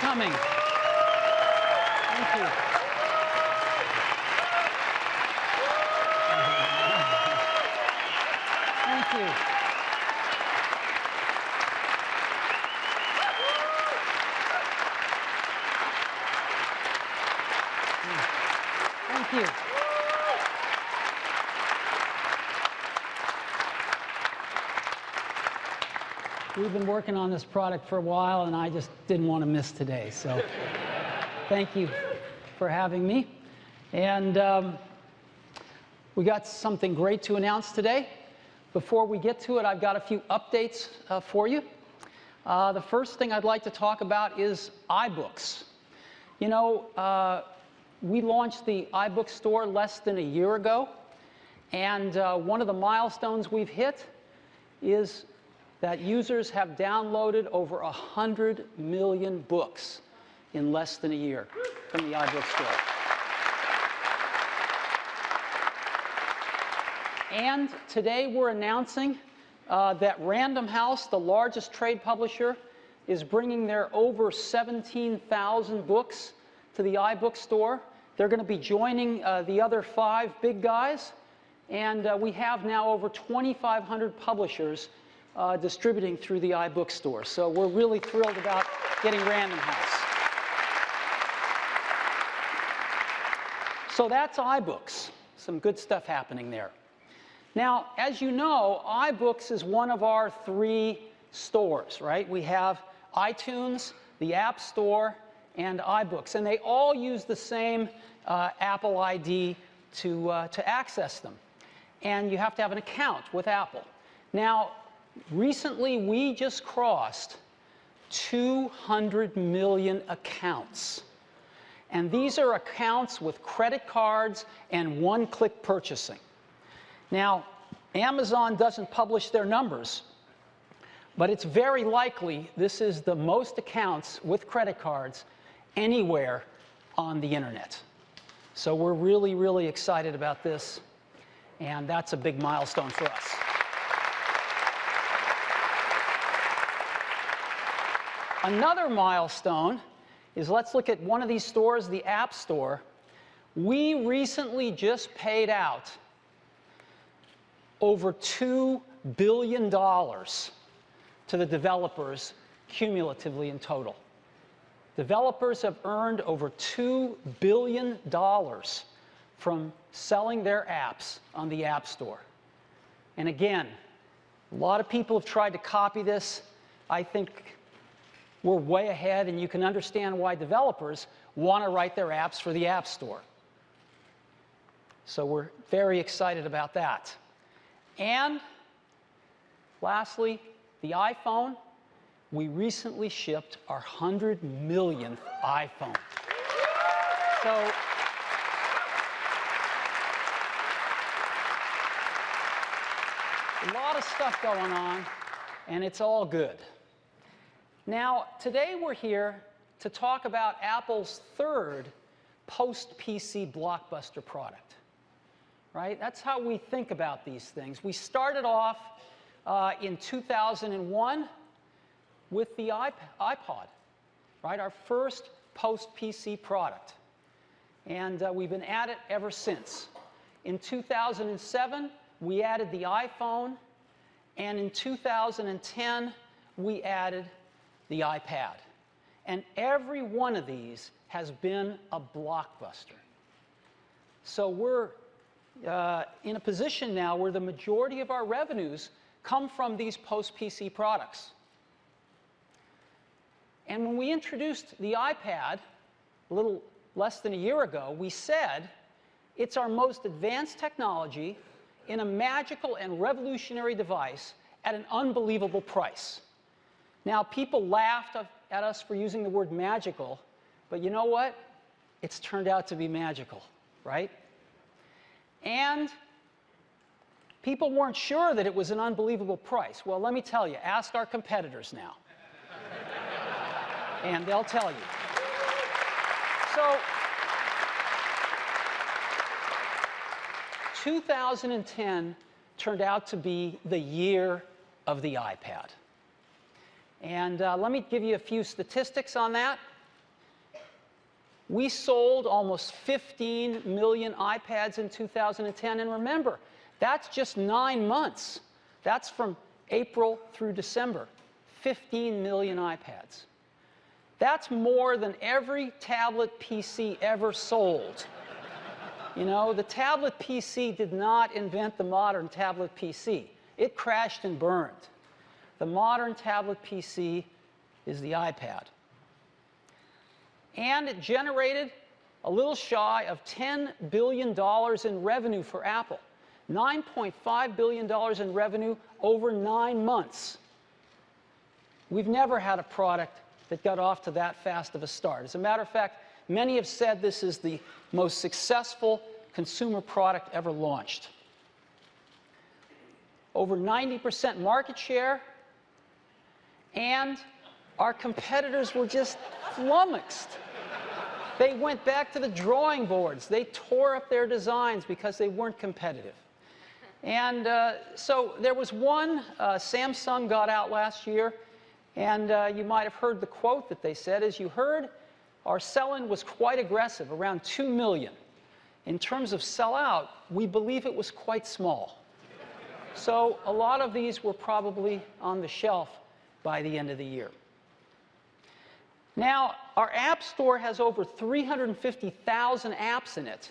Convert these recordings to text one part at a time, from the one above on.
coming. Thank you. Thank you. Thank you. We've been working on this product for a while, and I just didn't want to miss today. So thank you for having me. And we got something great to announce today. Before we get to it, I've got a few updates for you. The first thing I'd like to talk about is iBooks. You know, we launched the iBook store less than a year ago, and one of the milestones we've hit is that users have downloaded over 100 million books in less than a year from the iBook store. And today we're announcing that Random House, the largest trade publisher, is bringing their over 17,000 books to the iBook store. They're going to be joining the other 5 big guys. And we have now over 2,500 publishers distributing through the iBook store. So we're really thrilled about getting Random House. So that's iBooks. Some good stuff happening there. Now, as you know, iBooks is one of our 3 stores, right? We have iTunes, the App Store, and iBooks. And they all use the same Apple ID to access them. And you have to have an account with Apple. Now, recently, we just crossed 200 million accounts. And these are accounts with credit cards and one-click purchasing. Now, Amazon doesn't publish their numbers, but it's very likely this is the most accounts with credit cards anywhere on the internet. So we're really, really excited about this, and that's a big milestone for us. Another milestone is, let's look at one of these stores, the App Store. We recently just paid out over $2 billion to the developers cumulatively in total. Developers have earned over $2 billion from selling their apps on the App Store. And again, a lot of people have tried to copy this. I think we're way ahead, and you can understand why developers want to write their apps for the App Store. So we're very excited about that. And lastly, the iPhone. We recently shipped our 100 millionth iPhone. So a lot of stuff going on, and it's all good. Now, today we're here to talk about Apple's 3rd post-PC blockbuster product. Right? That's how we think about these things. We started off in 2001 with the iPod, right? Our first post-PC product. And we've been at it ever since. In 2007, we added the iPhone. And in 2010, we added the iPad. And every one of these has been a blockbuster. So we're in a position now where the majority of our revenues come from these post-PC products. And when we introduced the iPad a little less than a year ago, we said it's our most advanced technology in a magical and revolutionary device at an unbelievable price. Now, people laughed at us for using the word magical, but you know what? It's turned out to be magical, right? And people weren't sure that it was an unbelievable price. Well, let me tell you, ask our competitors now. And they'll tell you. So, 2010 turned out to be the year of the iPad. And let me give you a few statistics on that. We sold almost 15 million iPads in 2010. And remember, that's just 9 months. That's from April through December. 15 million iPads. That's more than every tablet PC ever sold. You know, the tablet PC did not invent the modern tablet PC. It crashed and burned. The modern tablet PC is the iPad. And it generated a little shy of $10 billion in revenue for Apple. $9.5 billion in revenue over 9 months. We've never had a product that got off to that fast of a start. As a matter of fact, many have said this is the most successful consumer product ever launched. Over 90% market share, and our competitors were just flummoxed. They went back to the drawing boards. They tore up their designs because they weren't competitive. And so there was one, Samsung got out last year, and you might have heard the quote that they said. As you heard, our sell-in was quite aggressive, around 2 million. In terms of sell-out, we believe it was quite small. So a lot of these were probably on the shelf by the end of the year. Now, our App Store has over 350,000 apps in it.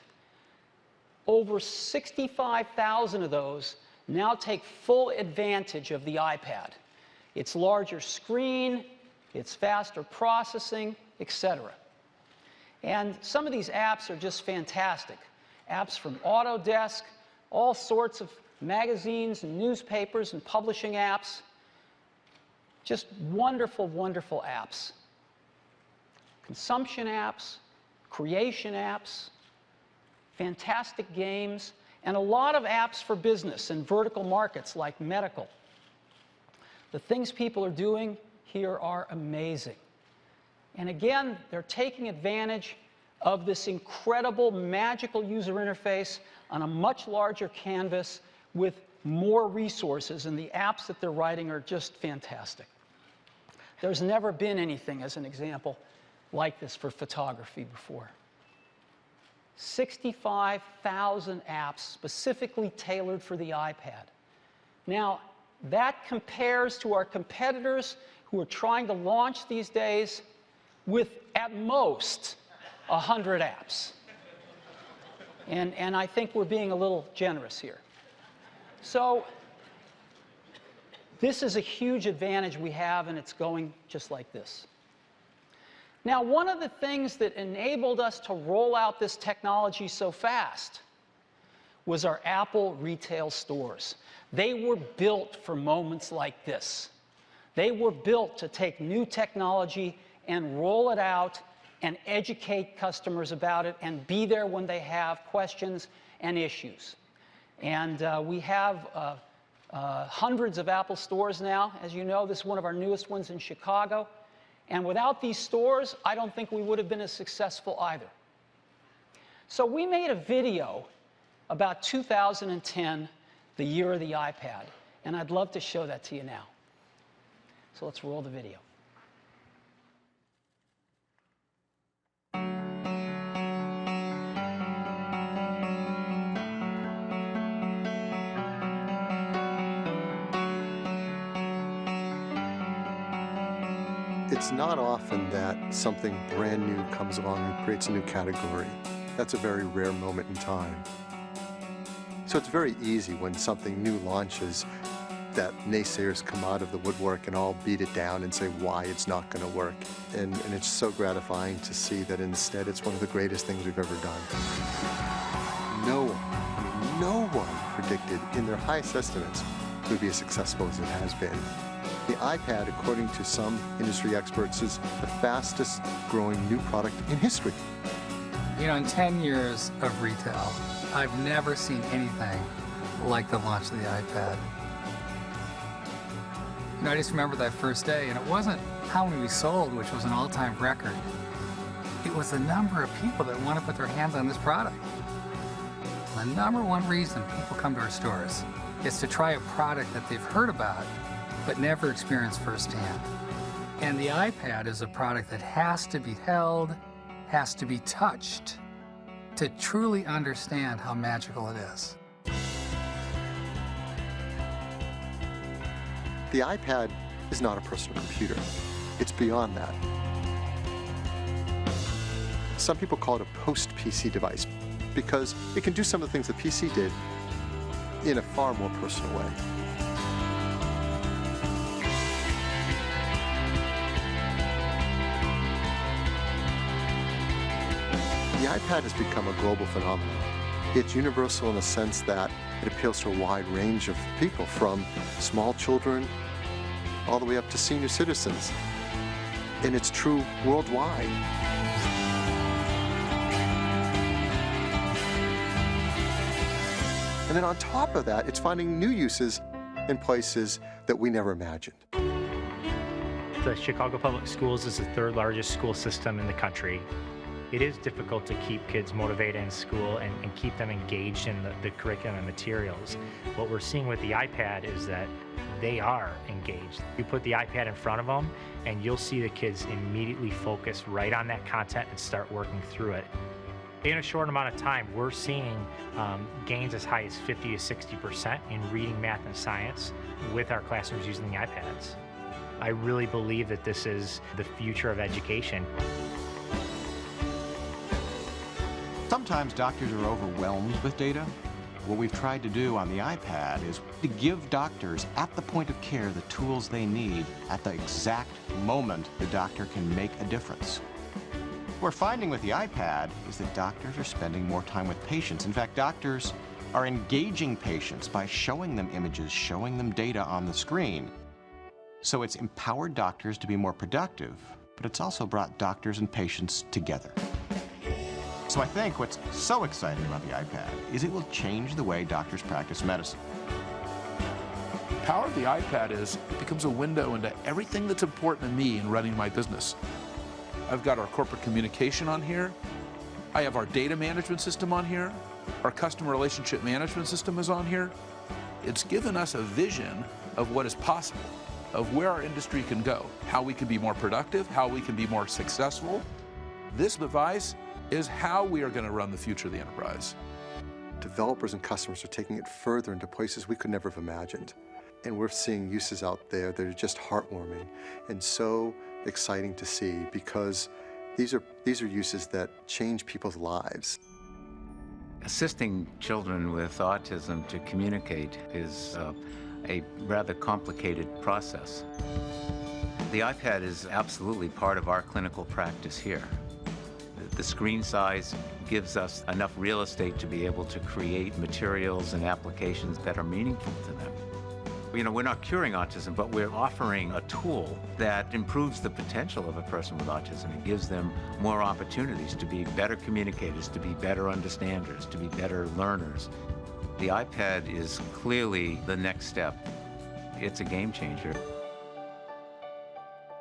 Over 65,000 of those now take full advantage of the iPad. Its larger screen, its faster processing, etc. And some of these apps are just fantastic. Apps from Autodesk, all sorts of magazines and newspapers and publishing apps. Just wonderful, wonderful apps. Consumption apps, creation apps, fantastic games, and a lot of apps for business and vertical markets like medical. The things people are doing here are amazing. And again, they're taking advantage of this incredible, magical user interface on a much larger canvas with more resources, and the apps that they're writing are just fantastic. There's never been anything, as an example, like this for photography before. 65,000 apps specifically tailored for the iPad. Now, that compares to our competitors who are trying to launch these days with, at most, 100 apps. And I think we're being a little generous here. So this is a huge advantage we have, and it's going just like this. Now, one of the things that enabled us to roll out this technology so fast was our Apple retail stores. They were built for moments like this. They were built to take new technology and roll it out and educate customers about it and be there when they have questions and issues. And we have hundreds of Apple stores now. As you know, this is one of our newest ones in Chicago. And without these stores, I don't think we would have been as successful either. So we made a video about 2010, the year of the iPad. And I'd love to show that to you now. So let's roll the video. It's not often that something brand new comes along and creates a new category. That's a very rare moment in time. So it's very easy when something new launches that naysayers come out of the woodwork and all beat it down and say why it's not going to work. And it's so gratifying to see that instead it's one of the greatest things we've ever done. No one predicted in their highest estimates it would be as successful as it has been. The iPad, according to some industry experts, is the fastest growing new product in history. You know, in 10 years of retail, I've never seen anything like the launch of the iPad. You know, I just remember that first day, and it wasn't how many we sold, which was an all-time record. It was the number of people that want to put their hands on this product. The number one reason people come to our stores is to try a product that they've heard about but never experienced firsthand. And the iPad is a product that has to be held, has to be touched to truly understand how magical it is. The iPad is not a personal computer. It's beyond that. Some people call it a post-PC device because it can do some of the things the PC did in a far more personal way. The iPad has become a global phenomenon. It's universal in the sense that it appeals to a wide range of people, from small children all the way up to senior citizens. And it's true worldwide. And then on top of that, it's finding new uses in places that we never imagined. The Chicago Public Schools is the third largest school system in the country. It is difficult to keep kids motivated in school and keep them engaged in the curriculum and materials. What we're seeing with the iPad is that they are engaged. You put the iPad in front of them and you'll see the kids immediately focus right on that content and start working through it. In a short amount of time, we're seeing gains as high as 50 to 60% in reading, math, and science with our classrooms using the iPads. I really believe that this is the future of education. Sometimes doctors are overwhelmed with data. What we've tried to do on the iPad is to give doctors at the point of care the tools they need at the exact moment the doctor can make a difference. What we're finding with the iPad is that doctors are spending more time with patients. In fact, doctors are engaging patients by showing them images, showing them data on the screen. So it's empowered doctors to be more productive, but it's also brought doctors and patients together. So I think what's so exciting about the iPad is it will change the way doctors practice medicine. The power of the iPad is it becomes a window into everything that's important to me in running my business. I've got our corporate communication on here. I have our data management system on here. Our customer relationship management system is on here. It's given us a vision of what is possible, of where our industry can go, how we can be more productive, how we can be more successful. This device is how we are going to run the future of the enterprise. Developers and customers are taking it further into places we could never have imagined. And we're seeing uses out there that are just heartwarming and so exciting to see, because these are uses that change people's lives. Assisting children with autism to communicate is a rather complicated process. The iPad is absolutely part of our clinical practice here. The screen size gives us enough real estate to be able to create materials and applications that are meaningful to them. You know, we're not curing autism, but we're offering a tool that improves the potential of a person with autism. It gives them more opportunities to be better communicators, to be better understanders, to be better learners. The iPad is clearly the next step. It's a game changer.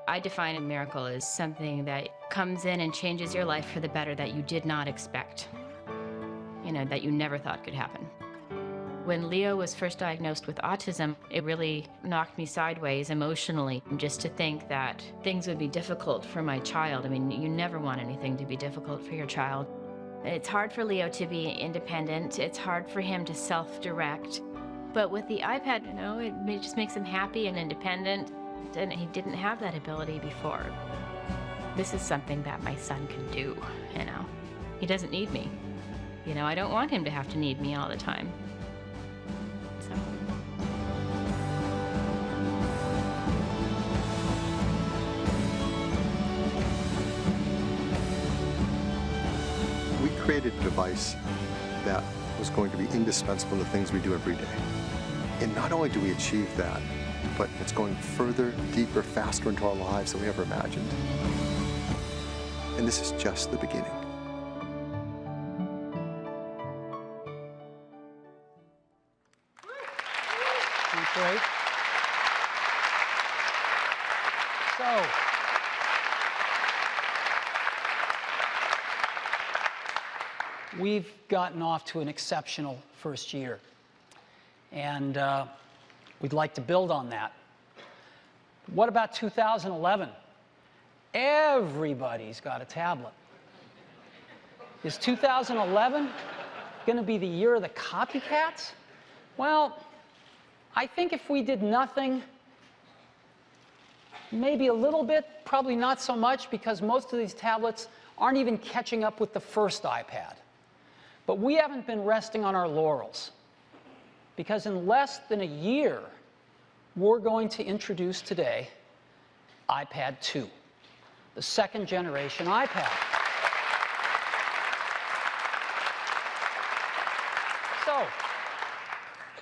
I define a miracle as something that comes in and changes your life for the better that you did not expect, you know, that you never thought could happen. When Leo was first diagnosed with autism, it really knocked me sideways emotionally, just to think that things would be difficult for my child. I mean, you never want anything to be difficult for your child. It's hard for Leo to be independent. It's hard for him to self-direct. But with the iPad, you know, it just makes him happy and independent, and he didn't have that ability before. This is something that my son can do, you know. He doesn't need me. You know, I don't want him to have to need me all the time. So. We created a device that was going to be indispensable in the things we do every day. And not only do we achieve that, but it's going further, deeper, faster into our lives than we ever imagined. And this is just the beginning. That's great. So, we've gotten off to an exceptional first year, and we'd like to build on that. What about 2011? Everybody's got a tablet. Is 2011 going to be the year of the copycats? Well, I think if we did nothing, maybe a little bit, probably not so much, because most of these tablets aren't even catching up with the first iPad. But we haven't been resting on our laurels, because in less than a year, we're going to introduce today iPad 2, the second generation iPad. So,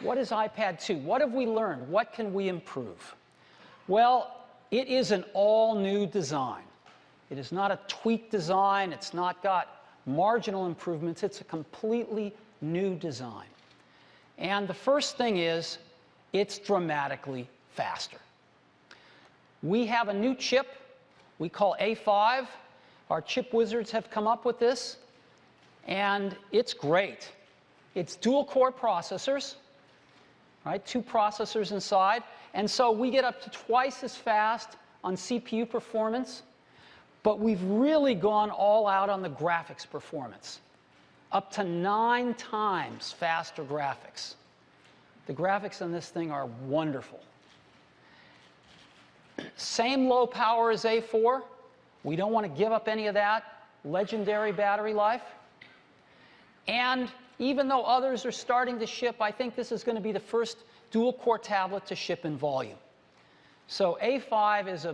what is iPad 2? What have we learned? What can we improve? Well, it is an all-new design. It is not a tweaked design. It's not got marginal improvements. It's a completely new design. And the first thing is, it's dramatically faster. We have a new chip we call A5. Our chip wizards have come up with this, and it's great. It's dual-core processors, right? 2 processors inside. And so we get up to twice as fast on CPU performance, but we've really gone all out on the graphics performance. Up to 9 times faster graphics. The graphics on this thing are wonderful. Same low power as A4. We don't want to give up any of that legendary battery life. And even though others are starting to ship, I think this is going to be the first dual-core tablet to ship in volume. So A5 is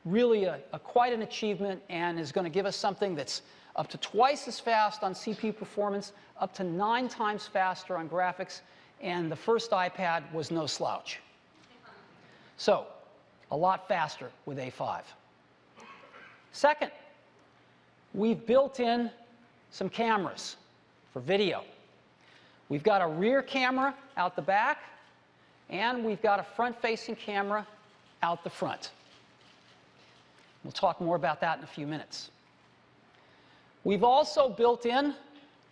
really quite an achievement, and is going to give us something that's up to twice as fast on CPU performance, up to 9 times faster on graphics, and the first iPad was no slouch. So, a lot faster with A5. Second, we've built in some cameras for video. We've got a rear camera out the back, and we've got a front-facing camera out the front. We'll talk more about that in a few minutes. We've also built in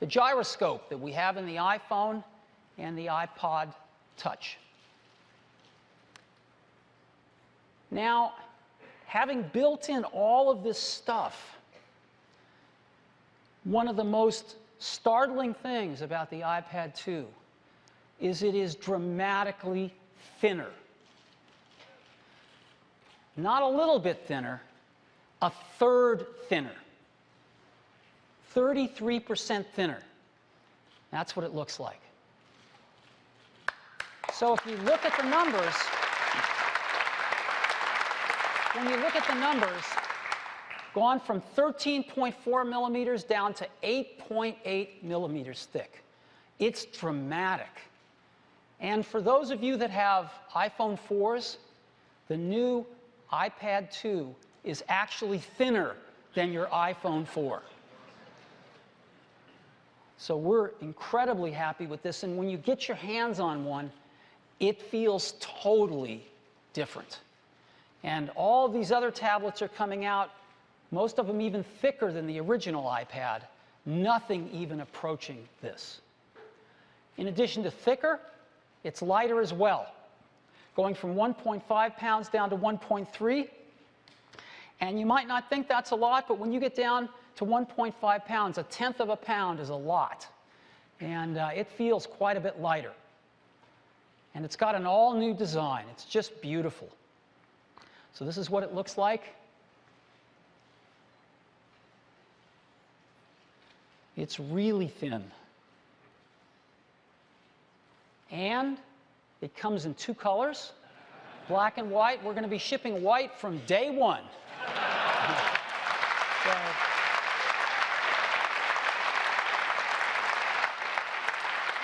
the gyroscope that we have in the iPhone and the iPod Touch. Now, having built in all of this stuff, one of the most startling things about the iPad 2 is it is dramatically thinner. Not a little bit thinner, a third thinner. 33% thinner. That's what it looks like. So if you look at the numbers, when you look at the numbers, gone from 13.4 millimeters down to 8.8 millimeters thick. It's dramatic. And for those of you that have iPhone 4s, the new iPad 2 is actually thinner than your iPhone 4. So we're incredibly happy with this, and when you get your hands on one, it feels totally different. And all of these other tablets are coming out, most of them even thicker than the original iPad, nothing even approaching this. In addition to thicker, it's lighter as well, going from 1.5 pounds down to 1.3. And you might not think that's a lot, but when you get down to 1.5 pounds, 1/10 of a pound is a lot. And it feels quite a bit lighter. And it's got an all-new design. It's just beautiful. So this is what it looks like. It's really thin. And it comes in 2 colors, black and white. We're going to be shipping white from day 1. So,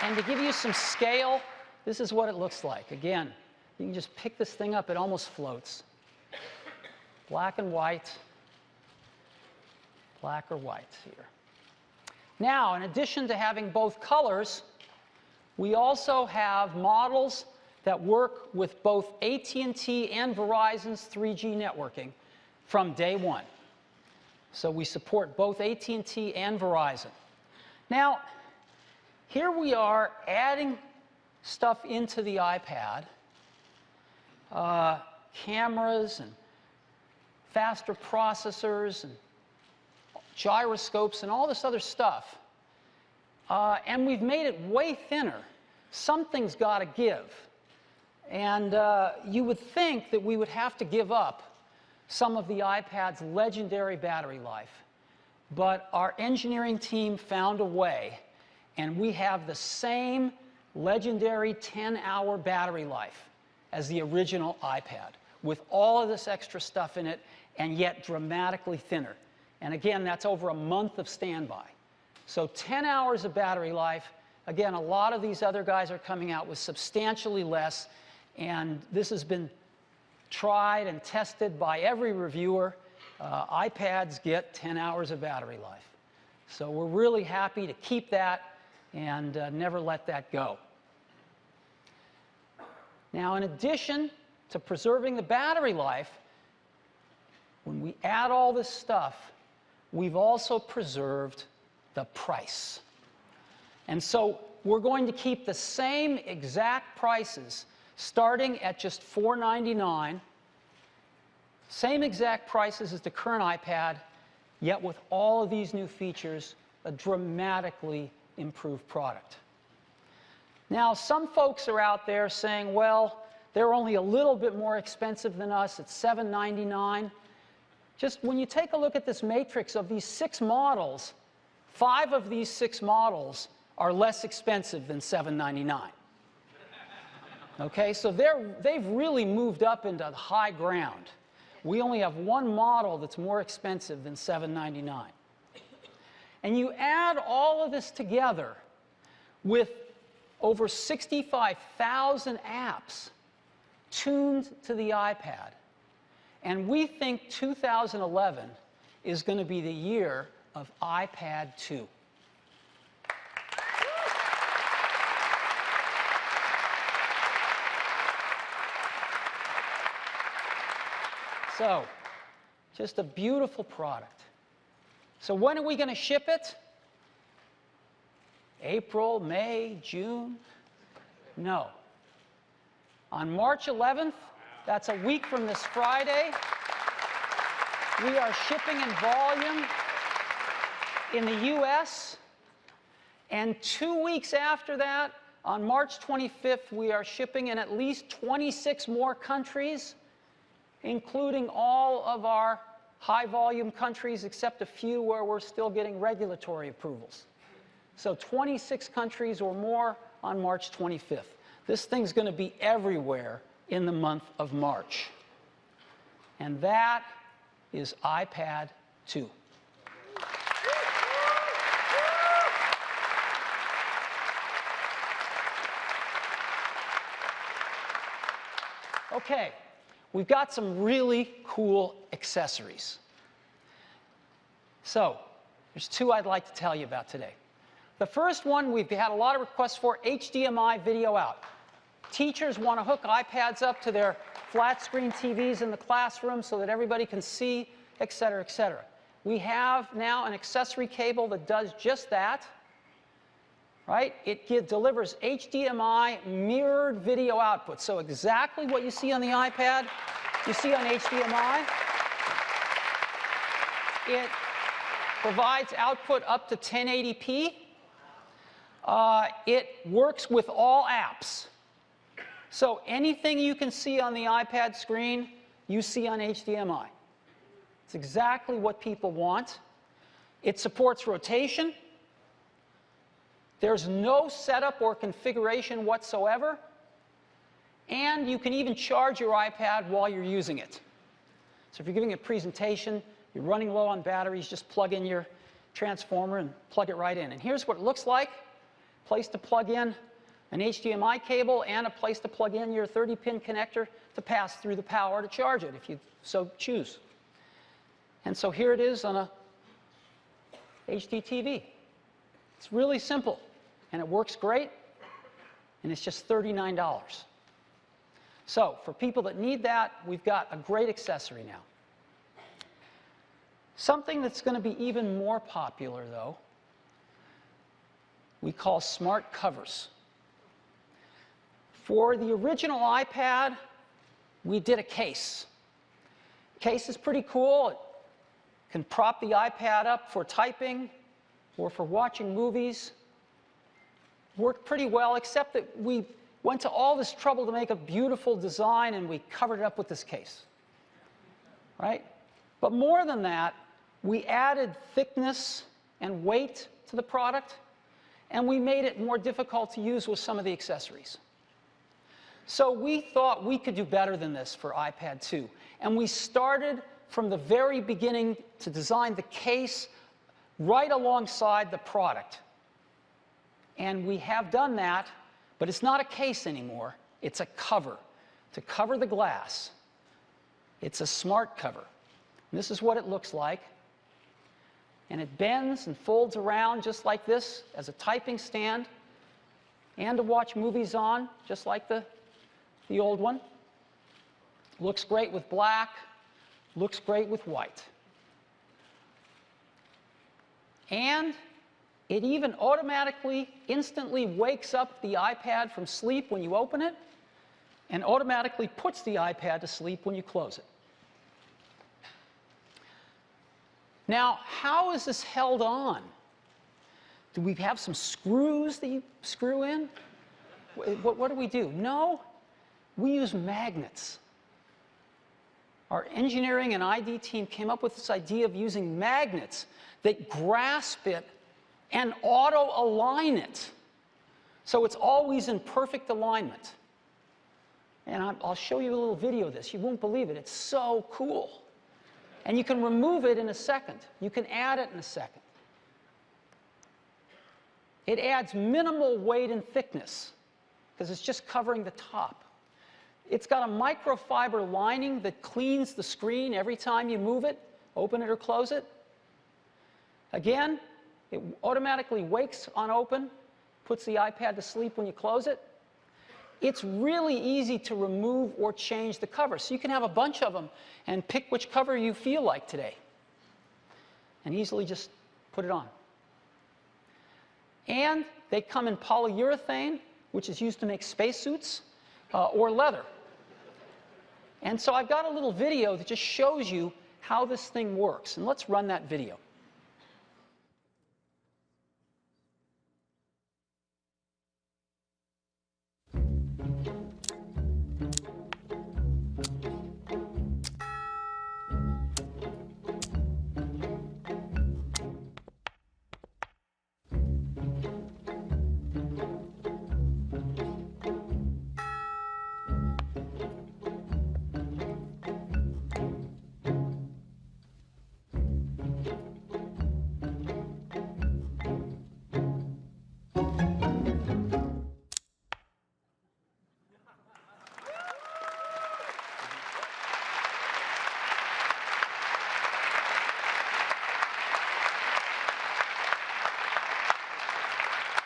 and to give you some scale, this is what it looks like. Again, you can just pick this thing up. It almost floats. Black and white, black or white here. Now, in addition to having both colors, we also have models that work with both AT&T and Verizon's 3G networking from day 1. So we support both AT&T and Verizon. Now, here we are adding stuff into the iPad, cameras and faster processors and gyroscopes, and all this other stuff. And we've made it way thinner. Something's got to give. And you would think that we would have to give up some of the iPad's legendary battery life. But our engineering team found a way, and we have the same legendary 10-hour battery life as the original iPad, with all of this extra stuff in it, and yet dramatically thinner. And again, that's over a month of standby. So 10 hours of battery life. Again, a lot of these other guys are coming out with substantially less, and this has been tried and tested by every reviewer. iPads get 10 hours of battery life. So we're really happy to keep that and never let that go. Now, in addition to preserving the battery life, when we add all this stuff, we've also preserved the price. And so we're going to keep the same exact prices starting at just $499, same exact prices as the current iPad, yet with all of these new features, a dramatically improved product. Now, some folks are out there saying, well, they're only a little bit more expensive than us at $799. Just when you take a look at this matrix of these 6 models, 5 of these 6 models are less expensive than $799. Okay, so they've really moved up into the high ground. We only have 1 model that's more expensive than $799. And you add all of this together with over 65,000 apps tuned to the iPad. And we think 2011 is going to be the year of iPad 2. So, just a beautiful product. So when are we going to ship it? April, May, June? No. On March 11th, that's a week from this Friday, we are shipping in volume in the US. And 2 weeks after that, on March 25th, we are shipping in at least 26 more countries, including all of our high-volume countries, except a few where we're still getting regulatory approvals. So 26 countries or more on March 25th. This thing's going to be everywhere in the month of March. And that is iPad 2. Okay, we've got some really cool accessories. So, there's 2 I'd like to tell you about today. The first one, we've had a lot of requests for HDMI video out. Teachers want to hook iPads up to their flat screen TVs in the classroom so that everybody can see, et cetera, et cetera. We have now an accessory cable that does just that. Right? It delivers HDMI mirrored video output. So exactly what you see on the iPad, you see on HDMI. It provides output up to 1080p. It works with all apps. So anything you can see on the iPad screen, you see on HDMI. It's exactly what people want. It supports rotation. There's no setup or configuration whatsoever. And you can even charge your iPad while you're using it. So if you're giving a presentation, you're running low on batteries, just plug in your transformer and plug it right in. And here's what it looks like. Place to plug in an HDMI cable and a place to plug in your 30-pin connector to pass through the power to charge it if you so choose. And so here it is on a HD TV. It's really simple, and it works great, and it's just $39. So for people that need that, we've got a great accessory now. Something that's going to be even more popular, though, we call smart covers. For the original iPad, we did a case. Case is pretty cool. It can prop the iPad up for typing or for watching movies. Worked pretty well, except that we went to all this trouble to make a beautiful design, and we covered it up with this case, right? But more than that, we added thickness and weight to the product, and we made it more difficult to use with some of the accessories. So we thought we could do better than this for iPad 2. And we started from the very beginning to design the case right alongside the product. And we have done that, but it's not a case anymore. It's a cover to cover the glass. It's a smart cover. And this is what it looks like. And it bends and folds around just like this as a typing stand and to watch movies on, just like the old one. Looks great with black, looks great with white. And it even automatically, instantly wakes up the iPad from sleep when you open it, and automatically puts the iPad to sleep when you close it. Now, how is this held on? Do we have some screws that you screw in? What do we do? No, we use magnets. Our engineering and ID team came up with this idea of using magnets that grasp it and auto-align it. So it's always in perfect alignment. And I'll show you a little video of this. You won't believe it. It's so cool. And you can remove it in a second. You can add it in a second. It adds minimal weight and thickness because it's just covering the top. It's got a microfiber lining that cleans the screen every time you move it, open it or close it. Again, it automatically wakes on open, puts the iPad to sleep when you close it. It's really easy to remove or change the cover. So you can have a bunch of them and pick which cover you feel like today and easily just put it on. And they come in polyurethane, which is used to make spacesuits, or leather. And so I've got a little video that just shows you how this thing works. And let's run that video.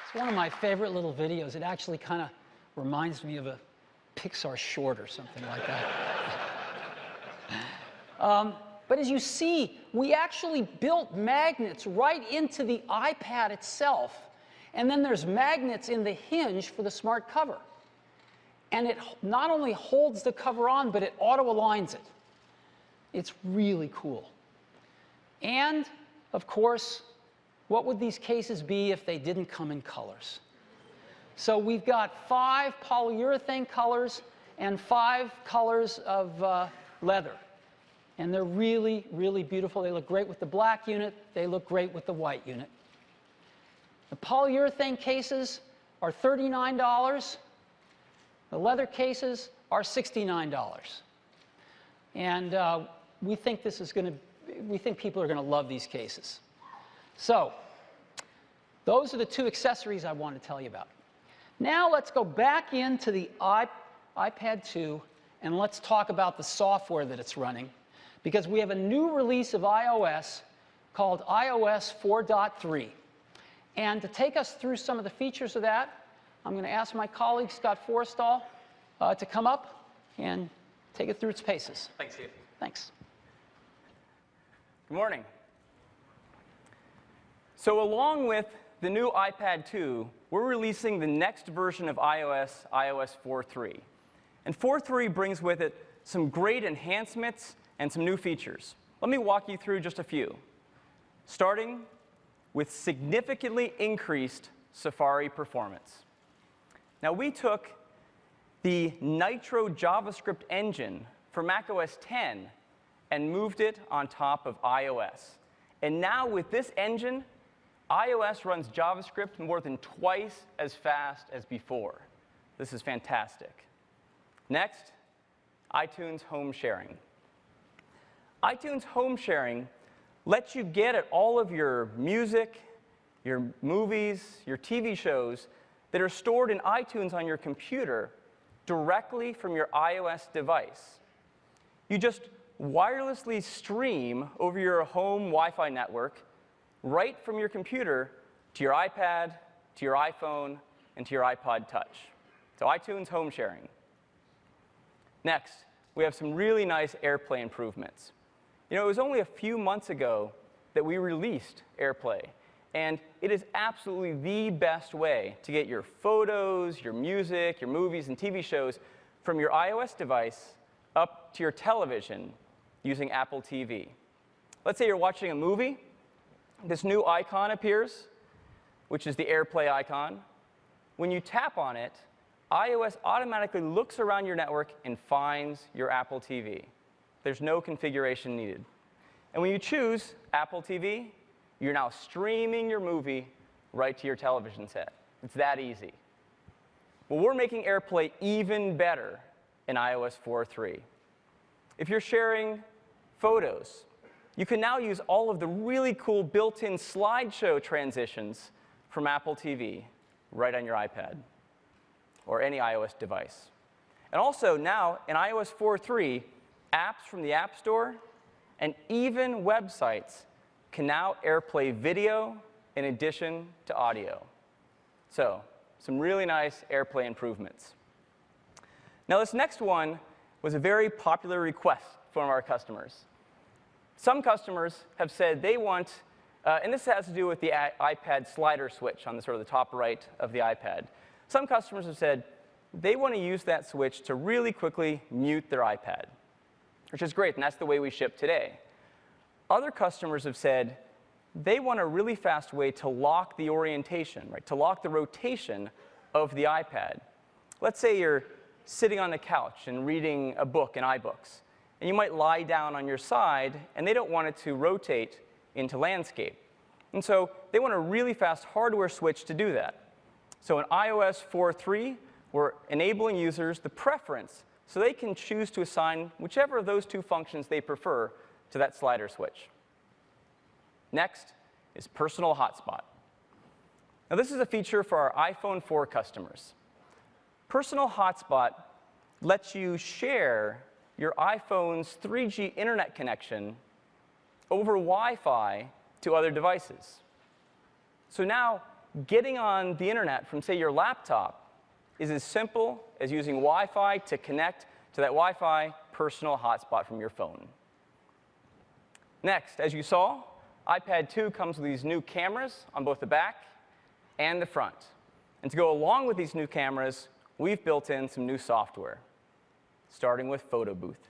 It's one of my favorite little videos. It actually kind of reminds me of a Pixar short or something like that. But as you see, we actually built magnets right into the iPad itself. And then there's magnets in the hinge for the smart cover. And it not only holds the cover on, but it auto-aligns it. It's really cool. And, of course, what would these cases be if they didn't come in colors? So we've got 5 polyurethane colors and 5 colors of leather. And they're really, really beautiful. They look great with the black unit. They look great with the white unit. The polyurethane cases are $39. The leather cases are $69. And we think people are going to love these cases. So those are the 2 accessories I want to tell you about. Now let's go back into the iPad 2 and let's talk about the software that it's running, because we have a new release of iOS called iOS 4.3. And to take us through some of the features of that, I'm going to ask my colleague Scott Forrestal to come up and take it through its paces. Thanks, Steve. Thanks. Good morning. So along with the new iPad 2, we're releasing the next version of iOS, iOS 4.3. And 4.3 brings with it some great enhancements and some new features. Let me walk you through just a few, starting with significantly increased Safari performance. Now, we took the Nitro JavaScript engine for macOS 10 and moved it on top of iOS. And now with this engine, iOS runs JavaScript more than twice as fast as before. This is fantastic. Next, iTunes home sharing. iTunes home sharing lets you get at all of your music, your movies, your TV shows that are stored in iTunes on your computer directly from your iOS device. You just wirelessly stream over your home Wi-Fi network right from your computer to your iPad, to your iPhone, and to your iPod Touch. So iTunes home sharing. Next, we have some really nice AirPlay improvements. You know, it was only a few months ago that we released AirPlay, and it is absolutely the best way to get your photos, your music, your movies, and TV shows from your iOS device up to your television using Apple TV. Let's say you're watching a movie. This new icon appears, which is the AirPlay icon. When you tap on it, iOS automatically looks around your network and finds your Apple TV. There's no configuration needed. And when you choose Apple TV, you're now streaming your movie right to your television set. It's that easy. Well, we're making AirPlay even better in iOS 4.3. If you're sharing photos, you can now use all of the really cool built-in slideshow transitions from Apple TV right on your iPad or any iOS device. And also now, in iOS 4.3, apps from the App Store and even websites can now AirPlay video in addition to audio. So, some really nice AirPlay improvements. Now, this next one was a very popular request from our customers. Some customers have said they want, and this has to do with the iPad slider switch on the sort of the top right of the iPad. Some customers have said they want to use that switch to really quickly mute their iPad, which is great, and that's the way we ship today. Other customers have said they want a really fast way to lock the orientation, right, to lock the rotation of the iPad. Let's say you're sitting on the couch and reading a book in iBooks, and you might lie down on your side, and they don't want it to rotate into landscape. And so they want a really fast hardware switch to do that. So in iOS 4.3, we're enabling users the preference so they can choose to assign whichever of those two functions they prefer to that slider switch. Next is Personal Hotspot. Now, this is a feature for our iPhone 4 customers. Personal Hotspot lets you share your iPhone's 3G internet connection over Wi-Fi to other devices. So now, getting on the internet from, say, your laptop is as simple as using Wi-Fi to connect to that Wi-Fi personal hotspot from your phone. Next, as you saw, iPad 2 comes with these new cameras on both the back and the front. And to go along with these new cameras, we've built in some new software, starting with Photo Booth.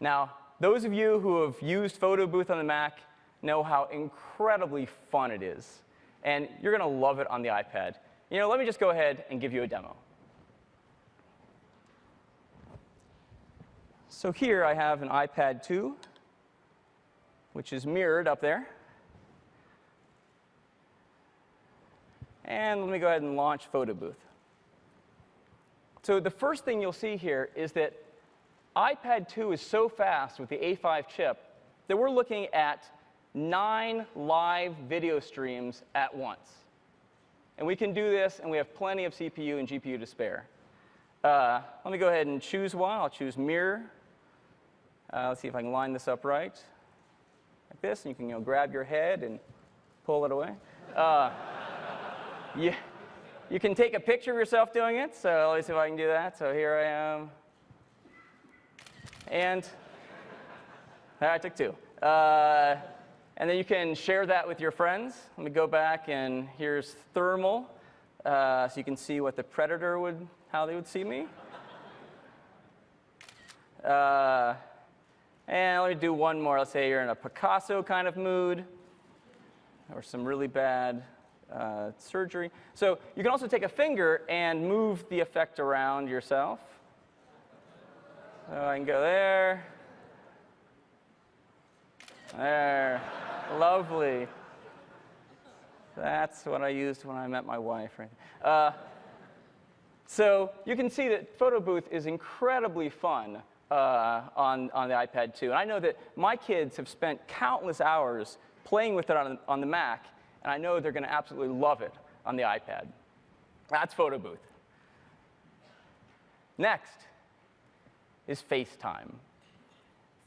Now, those of you who have used Photo Booth on the Mac know how incredibly fun it is. And you're going to love it on the iPad. You know, let me just go ahead and give you a demo. So here I have an iPad 2, which is mirrored up there. And let me go ahead and launch Photo Booth. So the first thing you'll see here is that iPad 2 is so fast with the A5 chip that we're looking at 9 live video streams at once. And we can do this, and we have plenty of CPU and GPU to spare. Let me go ahead and choose one. I'll choose Mirror. Let's see if I can line this up right. Like this, and you can grab your head and pull it away. You can take a picture of yourself doing it, so let me see if I can do that. So here I am. And I took 2. And then you can share that with your friends. Let me go back, and here's thermal, so you can see what the predator how they would see me. And let me do one more. Let's say you're in a Picasso kind of mood, or some really bad surgery. So you can also take a finger and move the effect around yourself. So I can go there. There. Lovely. That's what I used when I met my wife. Right? So you can see that Photo Booth is incredibly fun on the iPad 2. And I know that my kids have spent countless hours playing with it on the Mac, and I know they're going to absolutely love it on the iPad. That's Photo Booth. Next is FaceTime.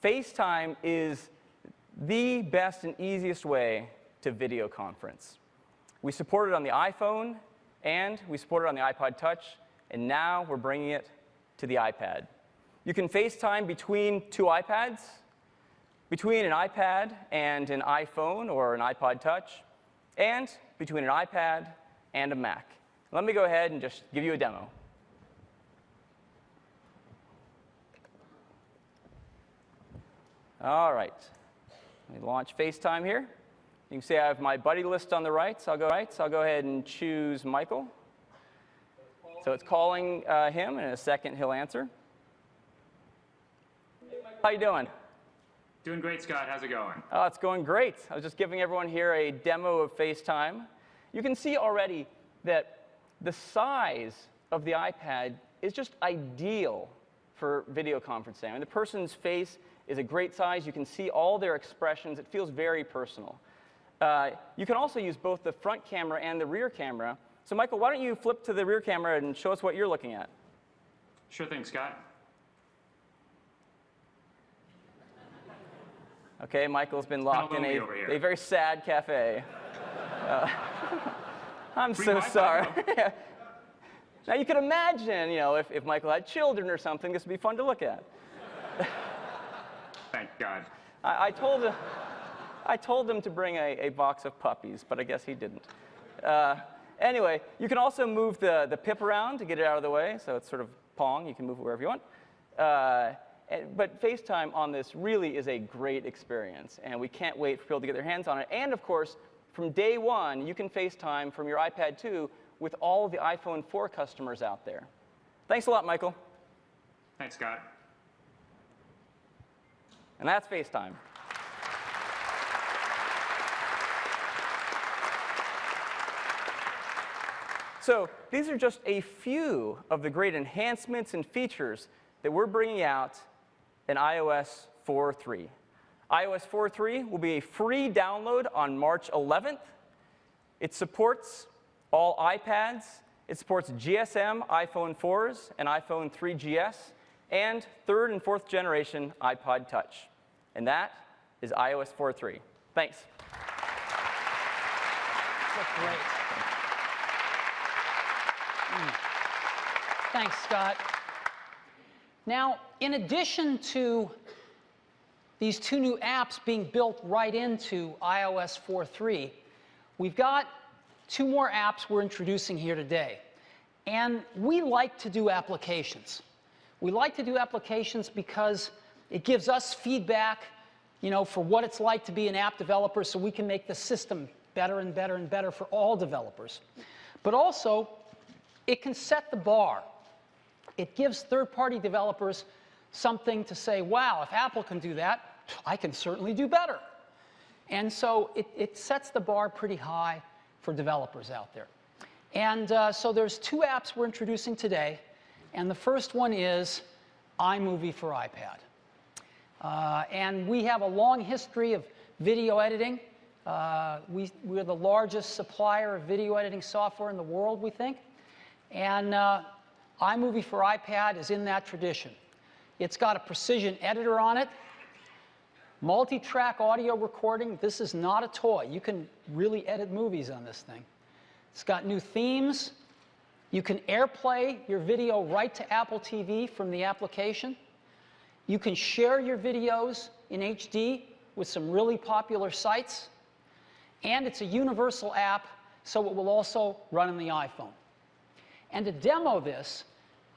FaceTime is the best and easiest way to video conference. We support it on the iPhone, and we support it on the iPod Touch, and now we're bringing it to the iPad. You can FaceTime between two iPads, between an iPad and an iPhone or an iPod Touch, and between an iPad and a Mac. Let me go ahead and just give you a demo. All right. Let me launch FaceTime here. You can see I have my buddy list on the right, so I'll go ahead and choose Michael. So it's calling him, and in a second he'll answer. How you doing? Doing great, Scott. How's it going? Oh, it's going great. I was just giving everyone here a demo of FaceTime. You can see already that the size of the iPad is just ideal for video conferencing. I mean, the person's face is a great size. You can see all their expressions. It feels very personal. You can also use both the front camera and the rear camera. So Michael, why don't you flip to the rear camera and show us what you're looking at? Sure thing, Scott. OK, Michael's been locked in a very sad cafe. I'm Free so Wi-Fi, sorry. Now, you can imagine, if Michael had children or something, this would be fun to look at. Thank God. I told him to bring a box of puppies, but I guess he didn't. Anyway, you can also move the pip around to get it out of the way, so it's sort of Pong. You can move it wherever you want. But FaceTime on this really is a great experience, and we can't wait for people to get their hands on it. And of course, from day one, you can FaceTime from your iPad 2 with all of the iPhone 4 customers out there. Thanks a lot, Michael. Thanks, Scott. And that's FaceTime. So these are just a few of the great enhancements and features that we're bringing out in iOS 4.3. iOS 4.3 will be a free download on March 11th. It supports all iPads. It supports GSM iPhone 4s and iPhone 3GS, and third and fourth generation iPod Touch. And that is iOS 4.3. Thanks. That's great. Thanks, Scott. Now, in addition to these two new apps being built right into iOS 4.3, we've got two more apps we're introducing here today. And we like to do applications. We like to do applications because it gives us feedback, for what it's like to be an app developer, so we can make the system better and better and better for all developers. But also, it can set the bar. It gives third-party developers something to say, wow, if Apple can do that, I can certainly do better. And so it sets the bar pretty high for developers out there. And so there's two apps we're introducing today. And the first one is iMovie for iPad. And we have a long history of video editing. We're the largest supplier of video editing software in the world, we think. And iMovie for iPad is in that tradition. It's got a precision editor on it, multi-track audio recording. This is not a toy. You can really edit movies on this thing. It's got new themes. You can AirPlay your video right to Apple TV from the application. You can share your videos in HD with some really popular sites. And it's a universal app, so it will also run on the iPhone. And to demo this,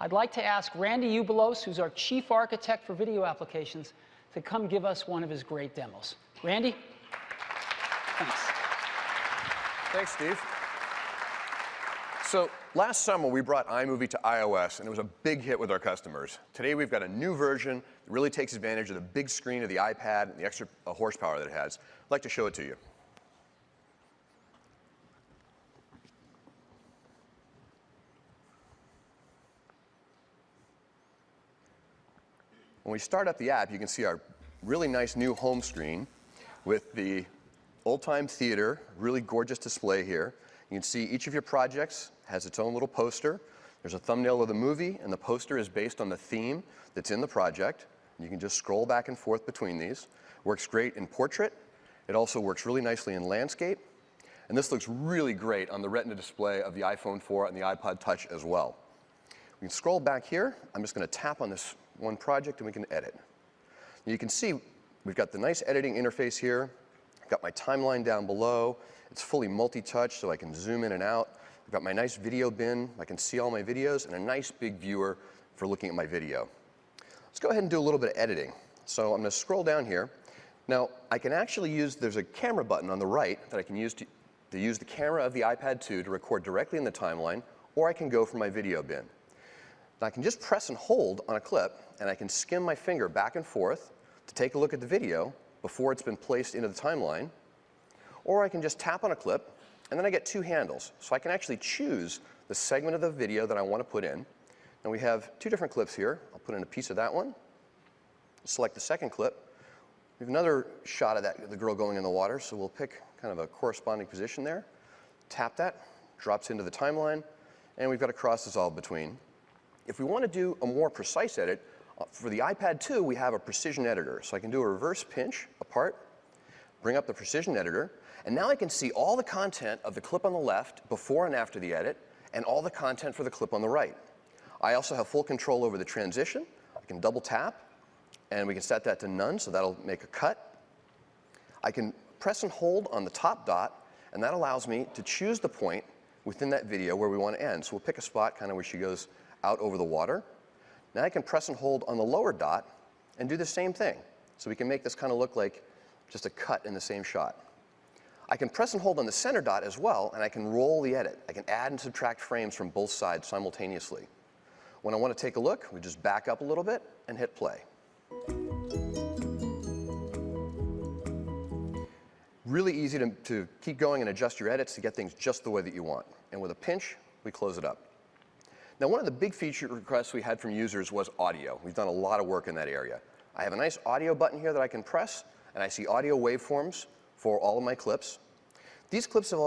I'd like to ask Randy Ubelos, who's our Chief Architect for Video Applications, to come give us one of his great demos. Randy? Thanks. Thanks, Steve. So last summer, we brought iMovie to iOS, and it was a big hit with our customers. Today, we've got a new version that really takes advantage of the big screen of the iPad and the extra horsepower that it has. I'd like to show it to you. When we start up the app, you can see our really nice new home screen with the old-time theater, really gorgeous display here. You can see each of your projects has its own little poster. There's a thumbnail of the movie, and the poster is based on the theme that's in the project. You can just scroll back and forth between these. Works great in portrait. It also works really nicely in landscape. And this looks really great on the Retina display of the iPhone 4 and the iPod Touch as well. We can scroll back here. I'm just going to tap on this one project, and we can edit. You can see we've got the nice editing interface here. I've got my timeline down below. It's fully multi-touch, so I can zoom in and out. I've got my nice video bin. I can see all my videos, and a nice big viewer for looking at my video. Let's go ahead and do a little bit of editing. So I'm going to scroll down here. Now, I can actually use, there's a camera button on the right that I can use to use the camera of the iPad 2 to record directly in the timeline, or I can go for my video bin. Now, I can just press and hold on a clip, and I can skim my finger back and forth to take a look at the video before it's been placed into the timeline, or I can just tap on a clip, and then I get two handles. So I can actually choose the segment of the video that I want to put in. And we have two different clips here. I'll put in a piece of that one, select the second clip. We have another shot of the girl going in the water, so we'll pick kind of a corresponding position there. Tap that, drops into the timeline, and we've got a cross dissolve between. If we want to do a more precise edit, for the iPad 2, we have a precision editor. So I can do a reverse pinch apart, bring up the precision editor, and now I can see all the content of the clip on the left before and after the edit, and all the content for the clip on the right. I also have full control over the transition. I can double tap, and we can set that to none, so that'll make a cut. I can press and hold on the top dot, and that allows me to choose the point within that video where we want to end. So we'll pick a spot kind of where she goes out over the water. Now I can press and hold on the lower dot and do the same thing. So we can make this kind of look like just a cut in the same shot. I can press and hold on the center dot as well, and I can roll the edit. I can add and subtract frames from both sides simultaneously. When I want to take a look, we just back up a little bit and hit play. Really easy to keep going and adjust your edits to get things just the way that you want. And with a pinch, we close it up. Now, one of the big feature requests we had from users was audio. We've done a lot of work in that area. I have a nice audio button here that I can press, and I see audio waveforms for all of my clips. These clips have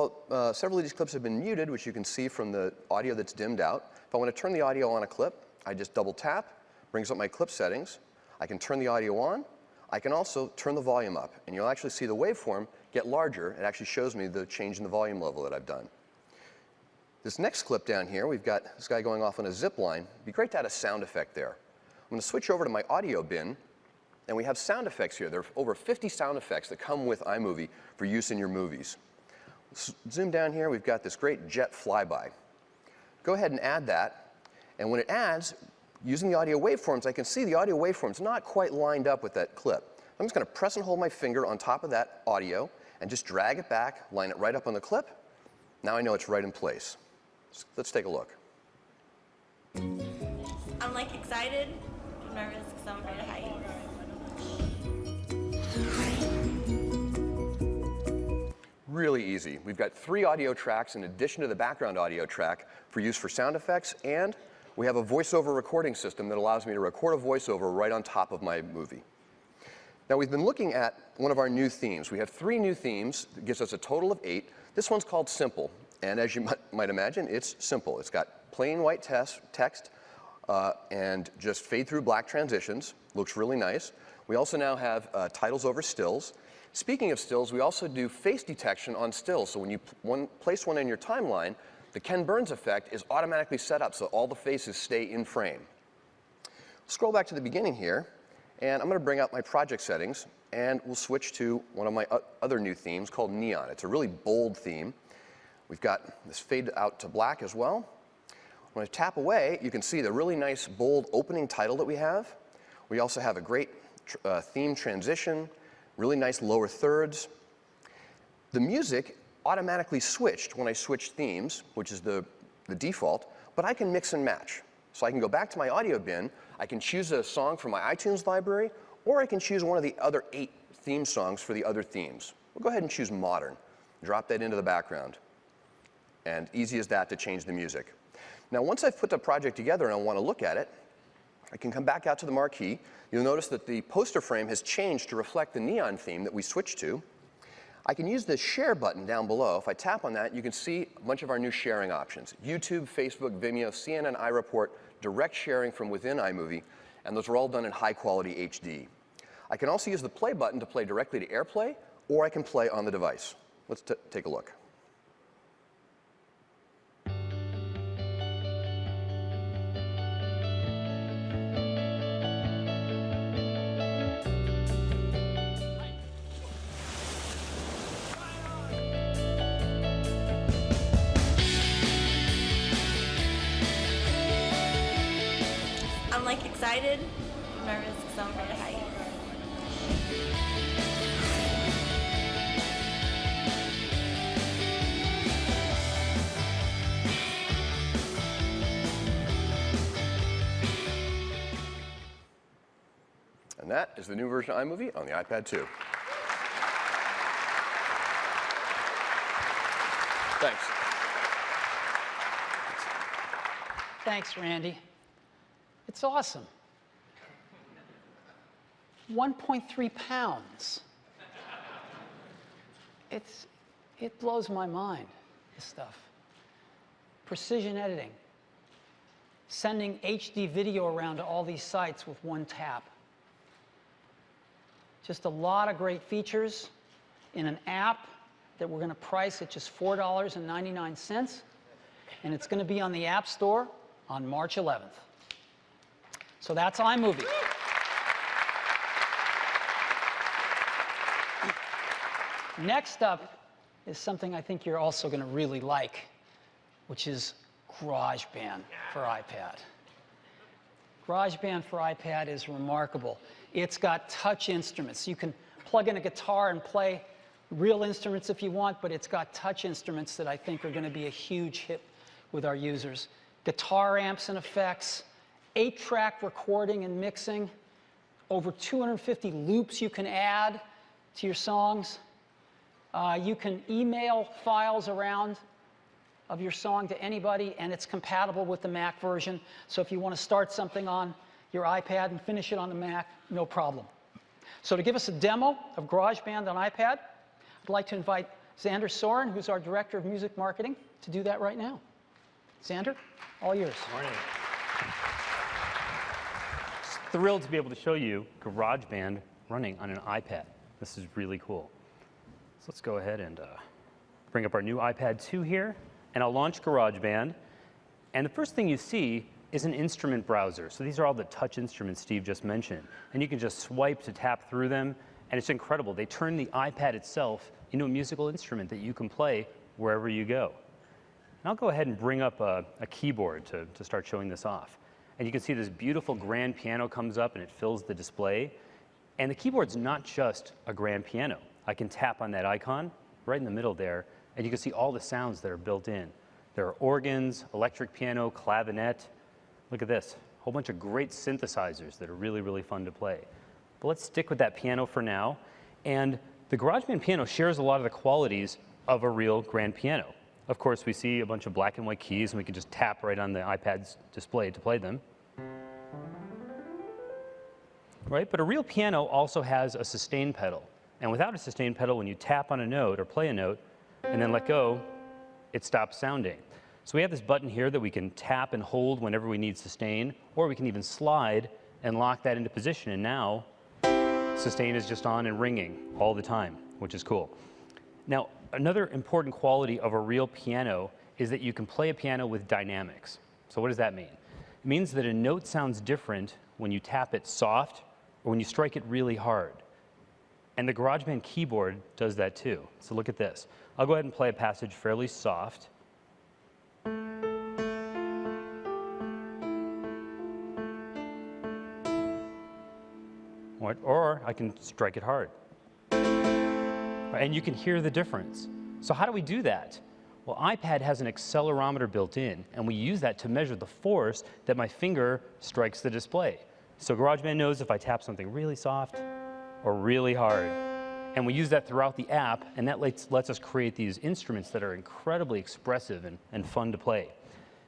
several of these clips have been muted, which you can see from the audio that's dimmed out. If I want to turn the audio on a clip, I just double tap, brings up my clip settings. I can turn the audio on. I can also turn the volume up, and you'll actually see the waveform get larger. It actually shows me the change in the volume level that I've done. This next clip down here, we've got this guy going off on a zip line. It'd be great to add a sound effect there. I'm going to switch over to my audio bin, and we have sound effects here. There are over 50 sound effects that come with iMovie for use in your movies. Zoom down here, we've got this great jet flyby. Go ahead and add that, and when it adds, using the audio waveforms, I can see the audio waveforms not quite lined up with that clip. I'm just going to press and hold my finger on top of that audio and just drag it back, line it right up on the clip. Now I know it's right in place. Let's take a look. I'm like excited, I'm nervous because I'm afraid of heights. Really easy. We've got 3 audio tracks in addition to the background audio track for use for sound effects, and we have a voiceover recording system that allows me to record a voiceover right on top of my movie. Now, we've been looking at one of our new themes. We have 3 new themes that gives us a total of 8. This one's called Simple. And as you might imagine, it's simple. It's got plain white text and just fade through black transitions. Looks really nice. We also now have titles over stills. Speaking of stills, we also do face detection on stills. So when you place one in your timeline, the Ken Burns effect is automatically set up so all the faces stay in frame. Scroll back to the beginning here, and I'm going to bring up my project settings, and we'll switch to one of my other new themes called Neon. It's a really bold theme. We've got this fade out to black as well. When I tap away, you can see the really nice, bold opening title that we have. We also have a great theme transition, really nice lower thirds. The music automatically switched when I switched themes, which is the default, but I can mix and match. So I can go back to my audio bin, I can choose a song from my iTunes library, or I can choose one of the other 8 theme songs for the other themes. We'll go ahead and choose Modern. Drop that into the background. And easy as that to change the music. Now, once I've put the project together and I want to look at it, I can come back out to the marquee. You'll notice that the poster frame has changed to reflect the neon theme that we switched to. I can use the share button down below. If I tap on that, you can see a bunch of our new sharing options. YouTube, Facebook, Vimeo, CNN, iReport, direct sharing from within iMovie, and those are all done in high quality HD. I can also use the play button to play directly to AirPlay, or I can play on the device. Let's take a look. I'm like excited, nervous because I'm afraid of heights. And that is the new version of iMovie on the iPad 2. Thanks. Thanks, Randy. It's awesome. 1.3 pounds. It blows my mind, this stuff. Precision editing. Sending HD video around to all these sites with one tap. Just a lot of great features in an app that we're going to price at just $4.99. And it's going to be on the App Store on March 11th. So that's iMovie. Next up is something I think you're also going to really like, which is GarageBand for iPad. GarageBand for iPad is remarkable. It's got touch instruments. You can plug in a guitar and play real instruments if you want, but it's got touch instruments that I think are going to be a huge hit with our users. Guitar amps and effects, 8-track recording and mixing, over 250 loops you can add to your songs. You can email files around of your song to anybody, and it's compatible with the Mac version. So if you want to start something on your iPad and finish it on the Mac, no problem. So to give us a demo of GarageBand on iPad, I'd like to invite Xander Soren, who's our Director of Music Marketing, to do that right now. Xander, all yours. Morning. Just thrilled to be able to show you GarageBand running on an iPad. This is really cool. So let's go ahead and bring up our new iPad 2 here, and I'll launch GarageBand. And the first thing you see is an instrument browser. So these are all the touch instruments Steve just mentioned. And you can just swipe to tap through them, and it's incredible. They turn the iPad itself into a musical instrument that you can play wherever you go. And I'll go ahead and bring up a keyboard to start showing this off. And you can see this beautiful grand piano comes up and it fills the display. And the keyboard's not just a grand piano. I can tap on that icon right in the middle there, and you can see all the sounds that are built in. There are organs, electric piano, clavinet. Look at this, a whole bunch of great synthesizers that are really, really fun to play. But let's stick with that piano for now. And the GarageBand piano shares a lot of the qualities of a real grand piano. Of course, we see a bunch of black and white keys, and we can just tap right on the iPad's display to play them. Right? But a real piano also has a sustain pedal. And without a sustain pedal, when you tap on a note or play a note and then let go, it stops sounding. So we have this button here that we can tap and hold whenever we need sustain, or we can even slide and lock that into position. And now, sustain is just on and ringing all the time, which is cool. Now, another important quality of a real piano is that you can play a piano with dynamics. So what does that mean? It means that a note sounds different when you tap it soft or when you strike it really hard. And the GarageBand keyboard does that too. So look at this. I'll go ahead and play a passage fairly soft. or I can strike it hard. And you can hear the difference. So how do we do that? Well, iPad has an accelerometer built in, and we use that to measure the force that my finger strikes the display. So GarageBand knows if I tap something really soft or really hard. And we use that throughout the app, and that lets us create these instruments that are incredibly expressive and fun to play.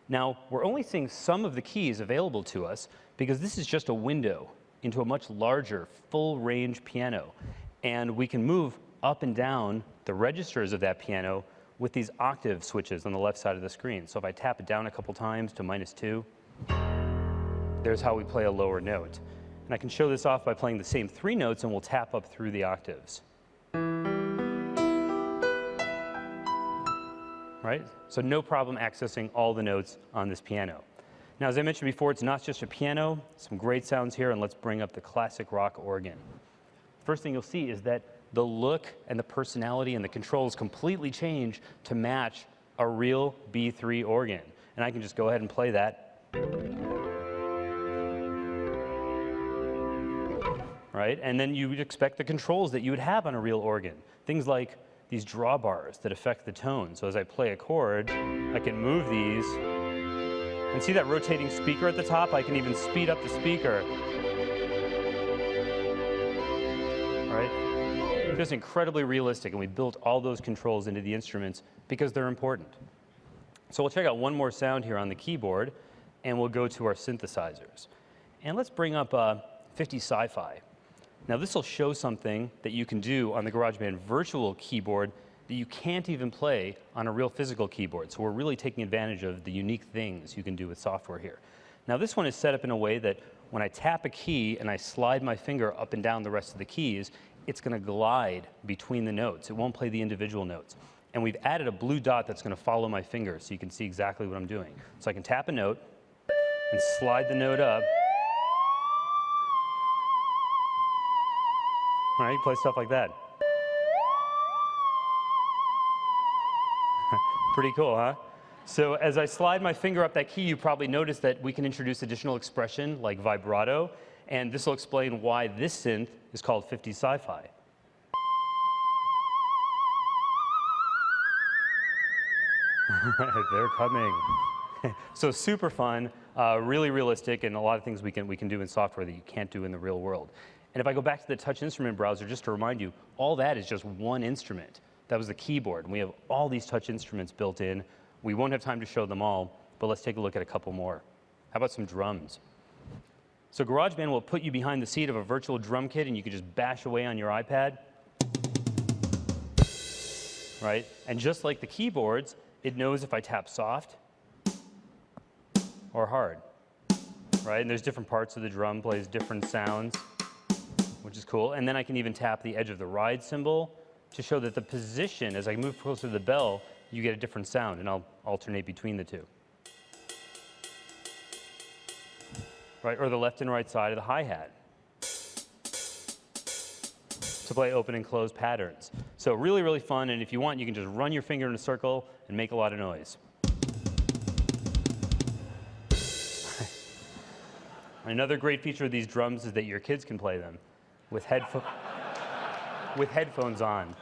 Now, we're only seeing some of the keys available to us because this is just a window into a much larger, full-range piano. And we can move up and down the registers of that piano with these octave switches on the left side of the screen. So if I tap it down a couple times to -2, there's how we play a lower note. And I can show this off by playing the same 3 notes, and we'll tap up through the octaves. Right? So no problem accessing all the notes on this piano. Now, as I mentioned before, it's not just a piano. Some great sounds here, and let's bring up the classic rock organ. First thing you'll see is that the look and the personality and the controls completely change to match a real B3 organ. And I can just go ahead and play that. Right? And then you would expect the controls that you would have on a real organ. Things like these drawbars that affect the tone. So as I play a chord, I can move these. And see that rotating speaker at the top? I can even speed up the speaker. Right? Just incredibly realistic, and we built all those controls into the instruments because they're important. So we'll check out one more sound here on the keyboard, and we'll go to our synthesizers. And let's bring up 50 Sci-Fi. Now this will show something that you can do on the GarageBand virtual keyboard that you can't even play on a real physical keyboard. So we're really taking advantage of the unique things you can do with software here. Now this one is set up in a way that when I tap a key and I slide my finger up and down the rest of the keys, it's going to glide between the notes. It won't play the individual notes. And we've added a blue dot that's going to follow my finger so you can see exactly what I'm doing. So I can tap a note and slide the note up. All right, you play stuff like that. Pretty cool, huh? So as I slide my finger up that key, you probably noticed that we can introduce additional expression like vibrato, and this will explain why this synth is called 50 Sci-Fi. They're coming. So super fun, really realistic, and a lot of things we can do in software that you can't do in the real world. And if I go back to the touch instrument browser, just to remind you, all that is just one instrument. That was the keyboard. And we have all these touch instruments built in. We won't have time to show them all, but let's take a look at a couple more. How about some drums? So GarageBand will put you behind the seat of a virtual drum kit, and you can just bash away on your iPad. Right? And just like the keyboards, it knows if I tap soft or hard. Right? And there's different parts of the drum, plays different sounds, which is cool. And then I can even tap the edge of the ride cymbal to show that the position, as I move closer to the bell, you get a different sound, and I'll alternate between the two. Right, or the left and right side of the hi-hat to play open and close patterns. So really, really fun, and if you want, you can just run your finger in a circle and make a lot of noise. Another great feature of these drums is that your kids can play them with headphones on.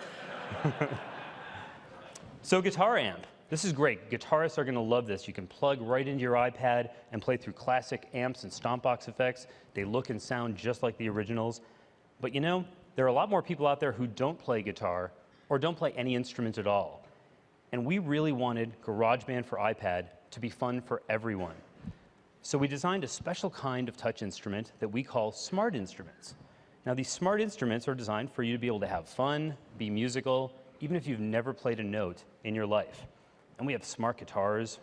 So guitar amp. This is great. Guitarists are going to love this. You can plug right into your iPad and play through classic amps and stomp box effects. They look and sound just like the originals. But you know, there are a lot more people out there who don't play guitar or don't play any instrument at all. And we really wanted GarageBand for iPad to be fun for everyone. So we designed a special kind of touch instrument that we call smart instruments. Now these smart instruments are designed for you to be able to have fun, be musical, even if you've never played a note in your life. And we have smart guitars,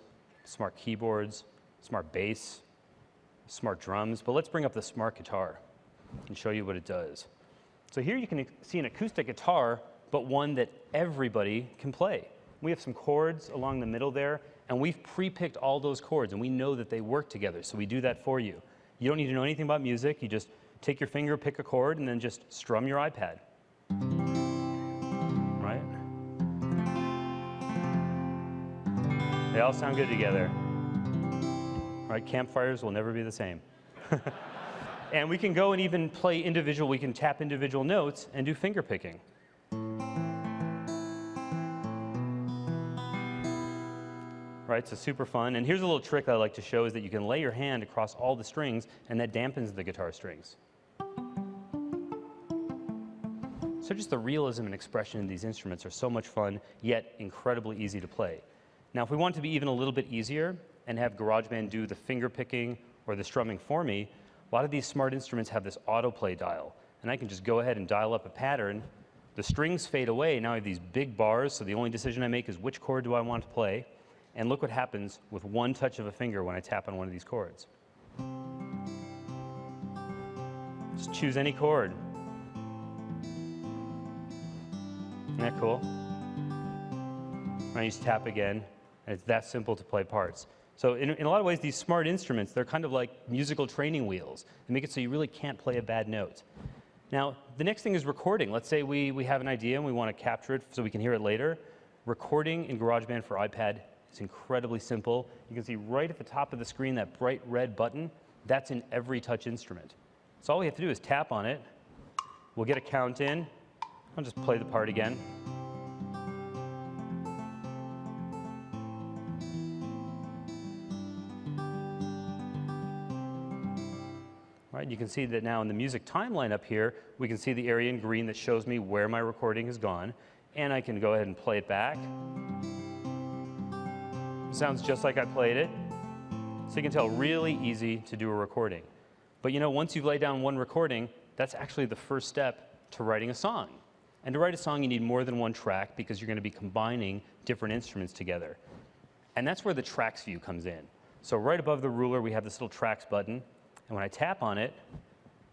smart keyboards, smart bass, smart drums. But let's bring up the smart guitar and show you what it does. So here you can see an acoustic guitar, but one that everybody can play. We have some chords along the middle there, and we've pre-picked all those chords, and we know that they work together, so we do that for you. You don't need to know anything about music. You just take your finger, pick a chord, and then just strum your iPad. Right? They all sound good together. Right? Campfires will never be the same. And we can go and even play individual, we can tap individual notes and do finger picking. Right, so super fun. And here's a little trick that I like to show is that you can lay your hand across all the strings and that dampens the guitar strings. So just the realism and expression in these instruments are so much fun, yet incredibly easy to play. Now, if we want it to be even a little bit easier and have GarageBand do the finger picking or the strumming for me, a lot of these smart instruments have this autoplay dial. And I can just go ahead and dial up a pattern. The strings fade away. Now I have these big bars, so the only decision I make is which chord do I want to play. And look what happens with one touch of a finger when I tap on one of these chords. Just choose any chord. Isn't that cool? I just tap again, and it's that simple to play parts. So in a lot of ways, these smart instruments, they're kind of like musical training wheels. They make it so you really can't play a bad note. Now, the next thing is recording. Let's say we have an idea and we want to capture it so we can hear it later. Recording in GarageBand for iPad is incredibly simple. You can see right at the top of the screen that bright red button. That's in every touch instrument. So all we have to do is tap on it. We'll get a count in. I'll just play the part again. Right, you can see that now in the music timeline up here, we can see the area in green that shows me where my recording has gone. And I can go ahead and play it back. Sounds just like I played it. So you can tell, really easy to do a recording. But you know, once you've laid down one recording, that's actually the first step to writing a song. And to write a song, you need more than one track because you're going to be combining different instruments together. And that's where the tracks view comes in. So right above the ruler, we have this little tracks button. And when I tap on it,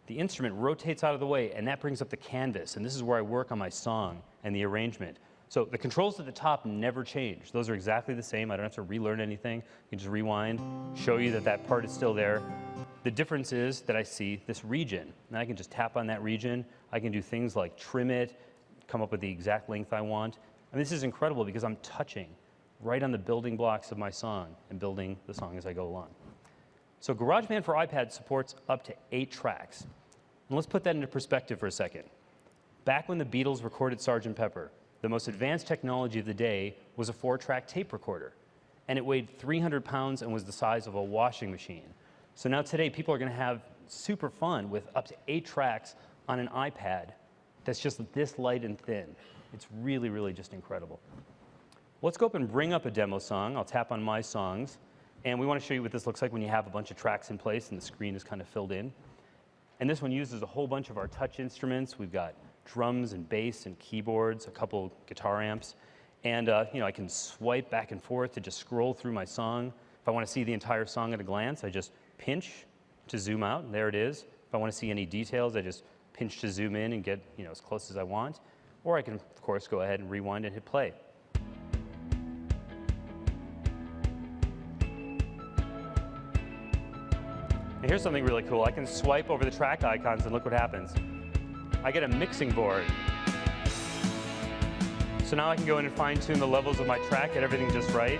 the instrument rotates out of the way, and that brings up the canvas. And this is where I work on my song and the arrangement. So the controls at the top never change. Those are exactly the same. I don't have to relearn anything. You can just rewind, show you that that part is still there. The difference is that I see this region. And I can just tap on that region. I can do things like trim it, come up with the exact length I want. And this is incredible because I'm touching right on the building blocks of my song and building the song as I go along. So GarageBand for iPad supports up to 8 tracks. And let's put that into perspective for a second. Back when the Beatles recorded Sgt. Pepper, the most advanced technology of the day was a 4-track tape recorder. And it weighed 300 pounds and was the size of a washing machine. So now today, people are going to have super fun with up to 8 tracks on an iPad that's just this light and thin. It's really, really just incredible. Let's go up and bring up a demo song. I'll tap on My Songs. And we want to show you what this looks like when you have a bunch of tracks in place and the screen is kind of filled in. And this one uses a whole bunch of our touch instruments. We've got drums and bass and keyboards, a couple guitar amps. And you know, I can swipe back and forth to just scroll through my song. If I want to see the entire song at a glance, I just pinch to zoom out, and there it is. If I want to see any details, I just pinch to zoom in and get, you know, as close as I want. Or I can, of course, go ahead and rewind and hit play. And here's something really cool. I can swipe over the track icons and look what happens. I get a mixing board. So now I can go in and fine-tune the levels of my track, get everything just right.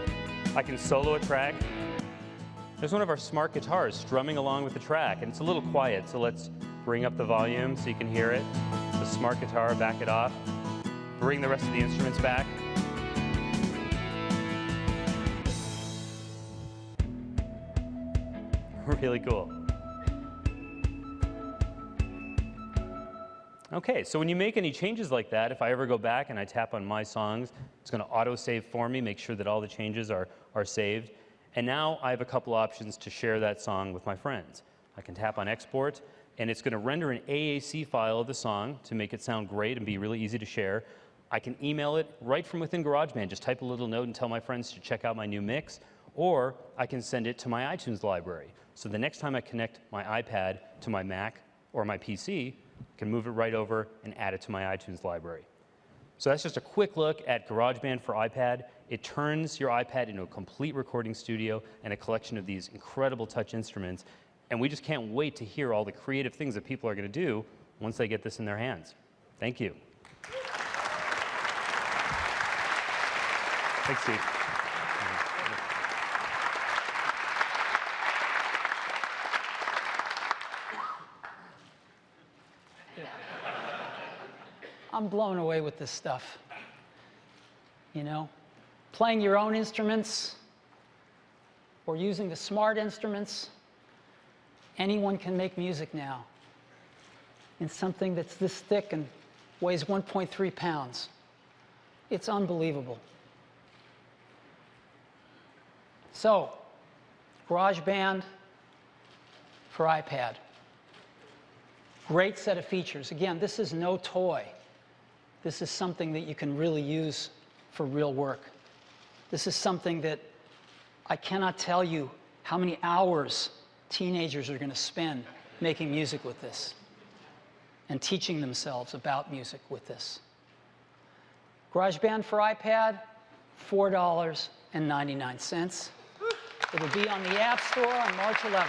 I can solo a track. There's one of our smart guitars strumming along with the track, and it's a little quiet, so let's bring up the volume so you can hear it. The smart guitar, back it off. Bring the rest of the instruments back. Really cool. Okay, so when you make any changes like that, if I ever go back and I tap on My Songs, it's going to auto-save for me, make sure that all the changes are saved. And now I have a couple options to share that song with my friends. I can tap on Export, and it's going to render an AAC file of the song to make it sound great and be really easy to share. I can email it right from within GarageBand. Just type a little note and tell my friends to check out my new mix. Or I can send it to my iTunes library. So the next time I connect my iPad to my Mac or my PC, I can move it right over and add it to my iTunes library. So that's just a quick look at GarageBand for iPad. It turns your iPad into a complete recording studio and a collection of these incredible touch instruments. And we just can't wait to hear all the creative things that people are going to do once they get this in their hands. Thank you. Thanks, Steve. I'm blown away with this stuff. You know, playing your own instruments or using the smart instruments, anyone can make music now in something that's this thick and weighs 1.3 pounds. It's unbelievable. So, GarageBand for iPad. Great set of features. Again, this is no toy. This is something that you can really use for real work. This is something that I cannot tell you how many hours teenagers are going to spend making music with this and teaching themselves about music with this. GarageBand for iPad, $4.99. It'll be on the App Store on March 11th.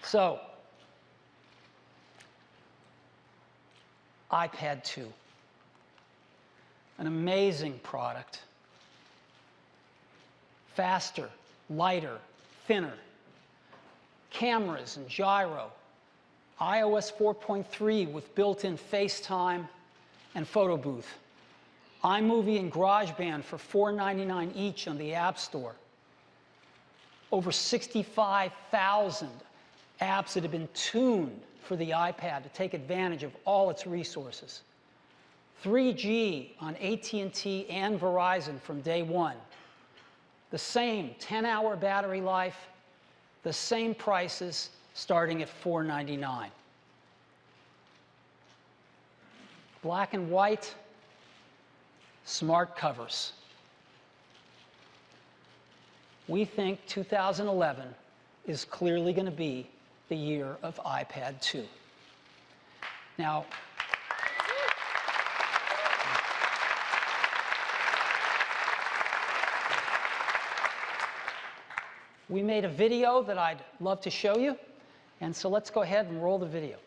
So, iPad 2, an amazing product. Faster, lighter, thinner. Cameras and gyro. iOS 4.3 with built-in FaceTime and photo booth. iMovie and GarageBand for $4.99 each on the App Store. Over 65,000 apps that have been tuned for the iPad to take advantage of all its resources. 3G on AT&T and Verizon from day one. The same 10-hour battery life, the same prices starting at $4.99. Black and white, smart covers. We think 2011 is clearly going to be the year of iPad 2. Now, we made a video that I'd love to show you, and so let's go ahead and roll the video.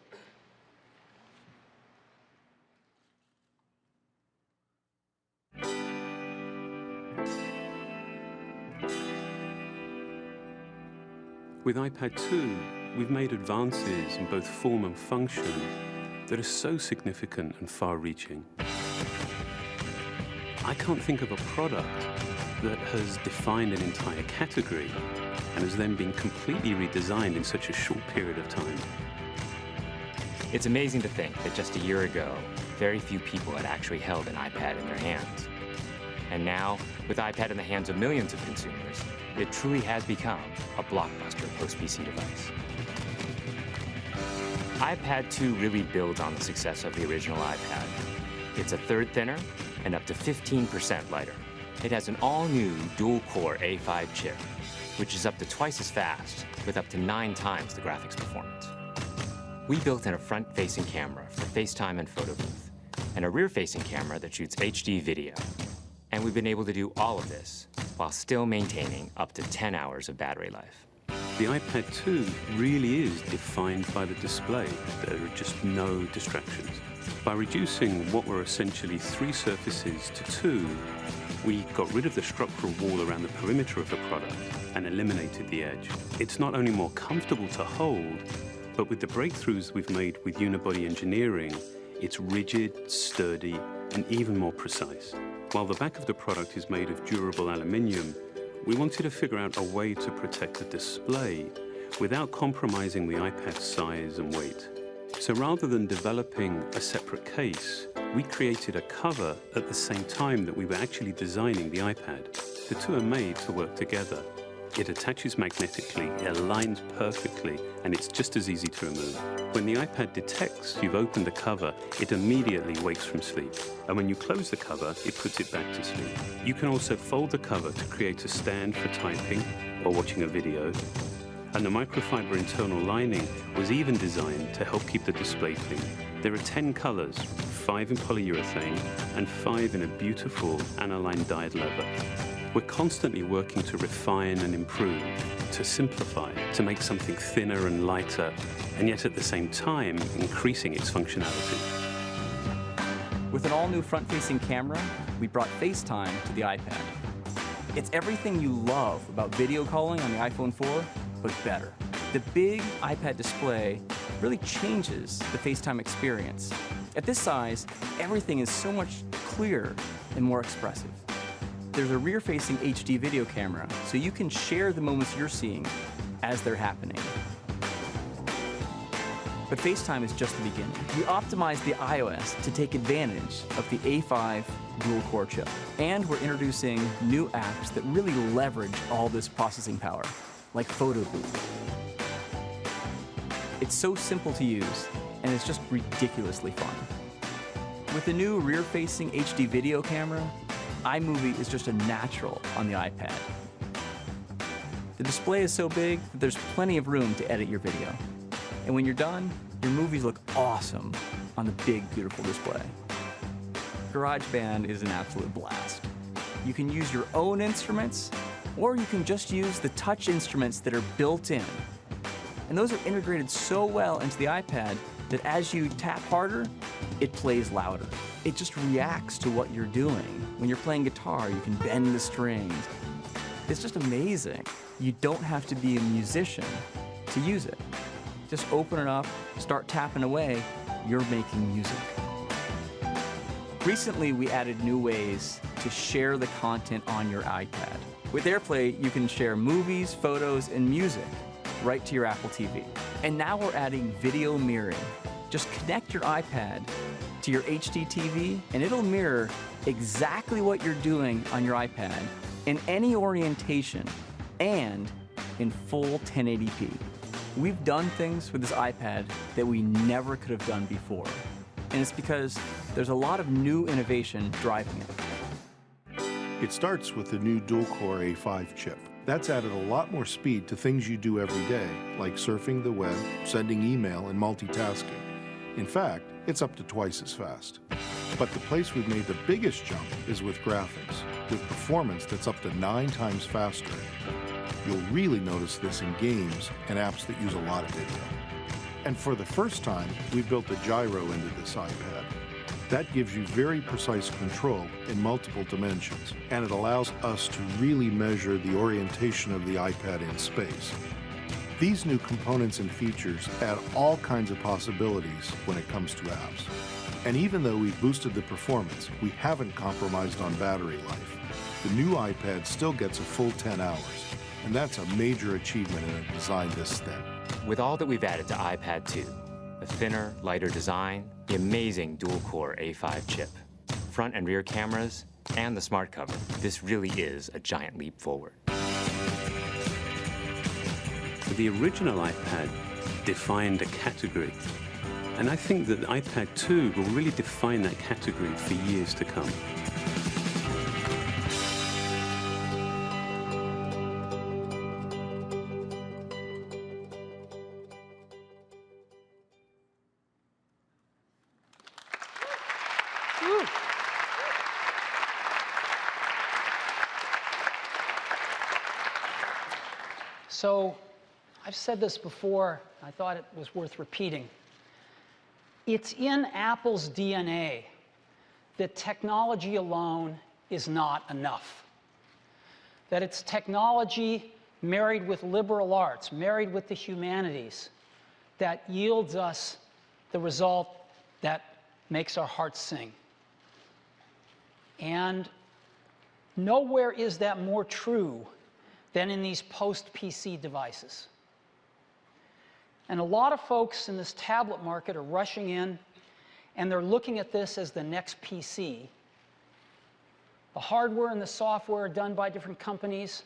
With iPad 2, we've made advances in both form and function that are so significant and far-reaching. I can't think of a product that has defined an entire category and has then been completely redesigned in such a short period of time. It's amazing to think that just a year ago, very few people had actually held an iPad in their hands. And now, with iPad in the hands of millions of consumers, it truly has become a blockbuster post-PC device. iPad 2 really builds on the success of the original iPad. It's a third thinner and up to 15% lighter. It has an all-new dual-core A5 chip, which is up to twice as fast, with up to 9 times the graphics performance. We built in a front-facing camera for FaceTime and photo booth, and a rear-facing camera that shoots HD video. And we've been able to do all of this while still maintaining up to 10 hours of battery life. The iPad 2 really is defined by the display. There are just no distractions. By reducing what were essentially 3 surfaces to 2, we got rid of the structural wall around the perimeter of the product and eliminated the edge. It's not only more comfortable to hold, but with the breakthroughs we've made with unibody engineering, it's rigid, sturdy, and even more precise. While the back of the product is made of durable aluminium, we wanted to figure out a way to protect the display without compromising the iPad's size and weight. So rather than developing a separate case, we created a cover at the same time that we were actually designing the iPad. The two are made to work together. It attaches magnetically, it aligns perfectly, and it's just as easy to remove. When the iPad detects you've opened the cover, it immediately wakes from sleep. And when you close the cover, it puts it back to sleep. You can also fold the cover to create a stand for typing or watching a video. And the microfiber internal lining was even designed to help keep the display clean. There are 10 colors, 5 in polyurethane and 5 in a beautiful aniline dyed leather. We're constantly working to refine and improve, to simplify, to make something thinner and lighter, and yet at the same time, increasing its functionality. With an all-new front-facing camera, we brought FaceTime to the iPad. It's everything you love about video calling on the iPhone 4, but better. The big iPad display really changes the FaceTime experience. At this size, everything is so much clearer and more expressive. There's a rear-facing HD video camera, so you can share the moments you're seeing as they're happening. But FaceTime is just the beginning. We optimized the iOS to take advantage of the A5 dual-core chip. And we're introducing new apps that really leverage all this processing power, like Photo Booth. It's so simple to use, and it's just ridiculously fun. With the new rear-facing HD video camera, iMovie is just a natural on the iPad. The display is so big that there's plenty of room to edit your video. And when you're done, your movies look awesome on the big, beautiful display. GarageBand is an absolute blast. You can use your own instruments, or you can just use the touch instruments that are built in. And those are integrated so well into the iPad that as you tap harder, it plays louder. It just reacts to what you're doing. When you're playing guitar, you can bend the strings. It's just amazing. You don't have to be a musician to use it. Just open it up, start tapping away, you're making music. Recently, we added new ways to share the content on your iPad. With AirPlay, you can share movies, photos, and music right to your Apple TV. And now we're adding video mirroring. Just connect your iPad to your HD TV, and it'll mirror exactly what you're doing on your iPad in any orientation and in full 1080p. We've done things with this iPad that we never could have done before. And it's because there's a lot of new innovation driving it. It starts with the new dual-core A5 chip. That's added a lot more speed to things you do every day, like surfing the web, sending email, and multitasking. In fact, it's up to twice as fast. But the place we've made the biggest jump is with graphics, with performance that's up to 9 times faster. You'll really notice this in games and apps that use a lot of video. And for the first time, we've built a gyro into this iPad. That gives you very precise control in multiple dimensions, and it allows us to really measure the orientation of the iPad in space. These new components and features add all kinds of possibilities when it comes to apps. And even though we've boosted the performance, we haven't compromised on battery life. The new iPad still gets a full 10 hours, and that's a major achievement in a design this thin. With all that we've added to iPad 2, the thinner, lighter design, the amazing dual-core A5 chip, front and rear cameras, and the smart cover, this really is a giant leap forward. The original iPad defined a category, and I think that the iPad 2 will really define that category for years to come. So, I've said this before, I thought it was worth repeating. It's in Apple's DNA that technology alone is not enough. That it's technology married with liberal arts, married with the humanities, that yields us the result that makes our hearts sing. And nowhere is that more true than in these post-PC devices. And a lot of folks in this tablet market are rushing in, and they're looking at this as the next PC. The hardware and the software are done by different companies,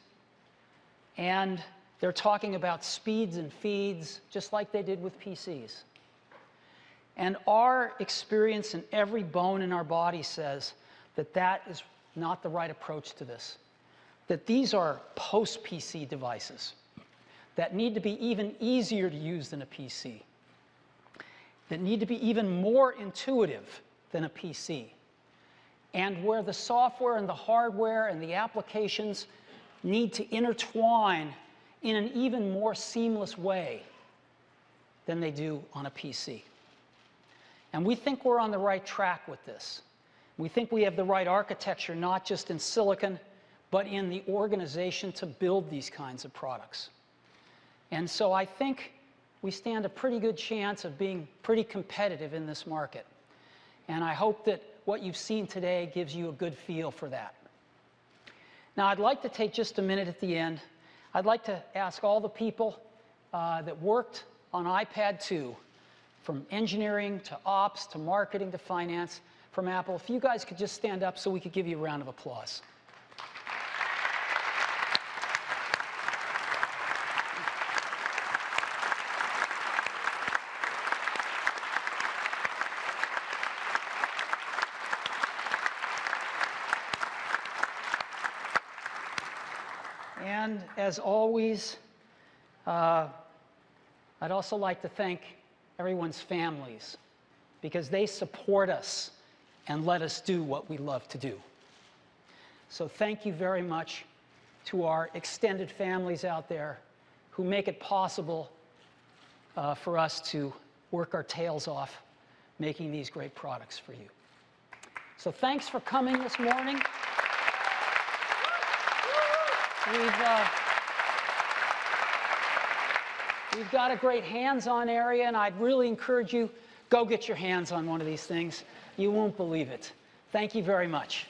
and they're talking about speeds and feeds, just like they did with PCs. And our experience in every bone in our body says that that is not the right approach to this. That these are post-PC devices that need to be even easier to use than a PC, that need to be even more intuitive than a PC, and where the software and the hardware and the applications need to intertwine in an even more seamless way than they do on a PC. And we think we're on the right track with this. We think we have the right architecture, not just in silicon, but in the organization to build these kinds of products. And so I think we stand a pretty good chance of being pretty competitive in this market. And I hope that what you've seen today gives you a good feel for that. Now, I'd like to take just a minute at the end. I'd like to ask all the people that worked on iPad 2, from engineering to ops to marketing to finance from Apple, if you guys could just stand up so we could give you a round of applause. And as always, I'd also like to thank everyone's families, because they support us and let us do what we love to do. So thank you very much to our extended families out there who make it possible for us to work our tails off making these great products for you. So thanks for coming this morning. We've got a great hands-on area, and I'd really encourage you, go get your hands on one of these things. You won't believe it. Thank you very much.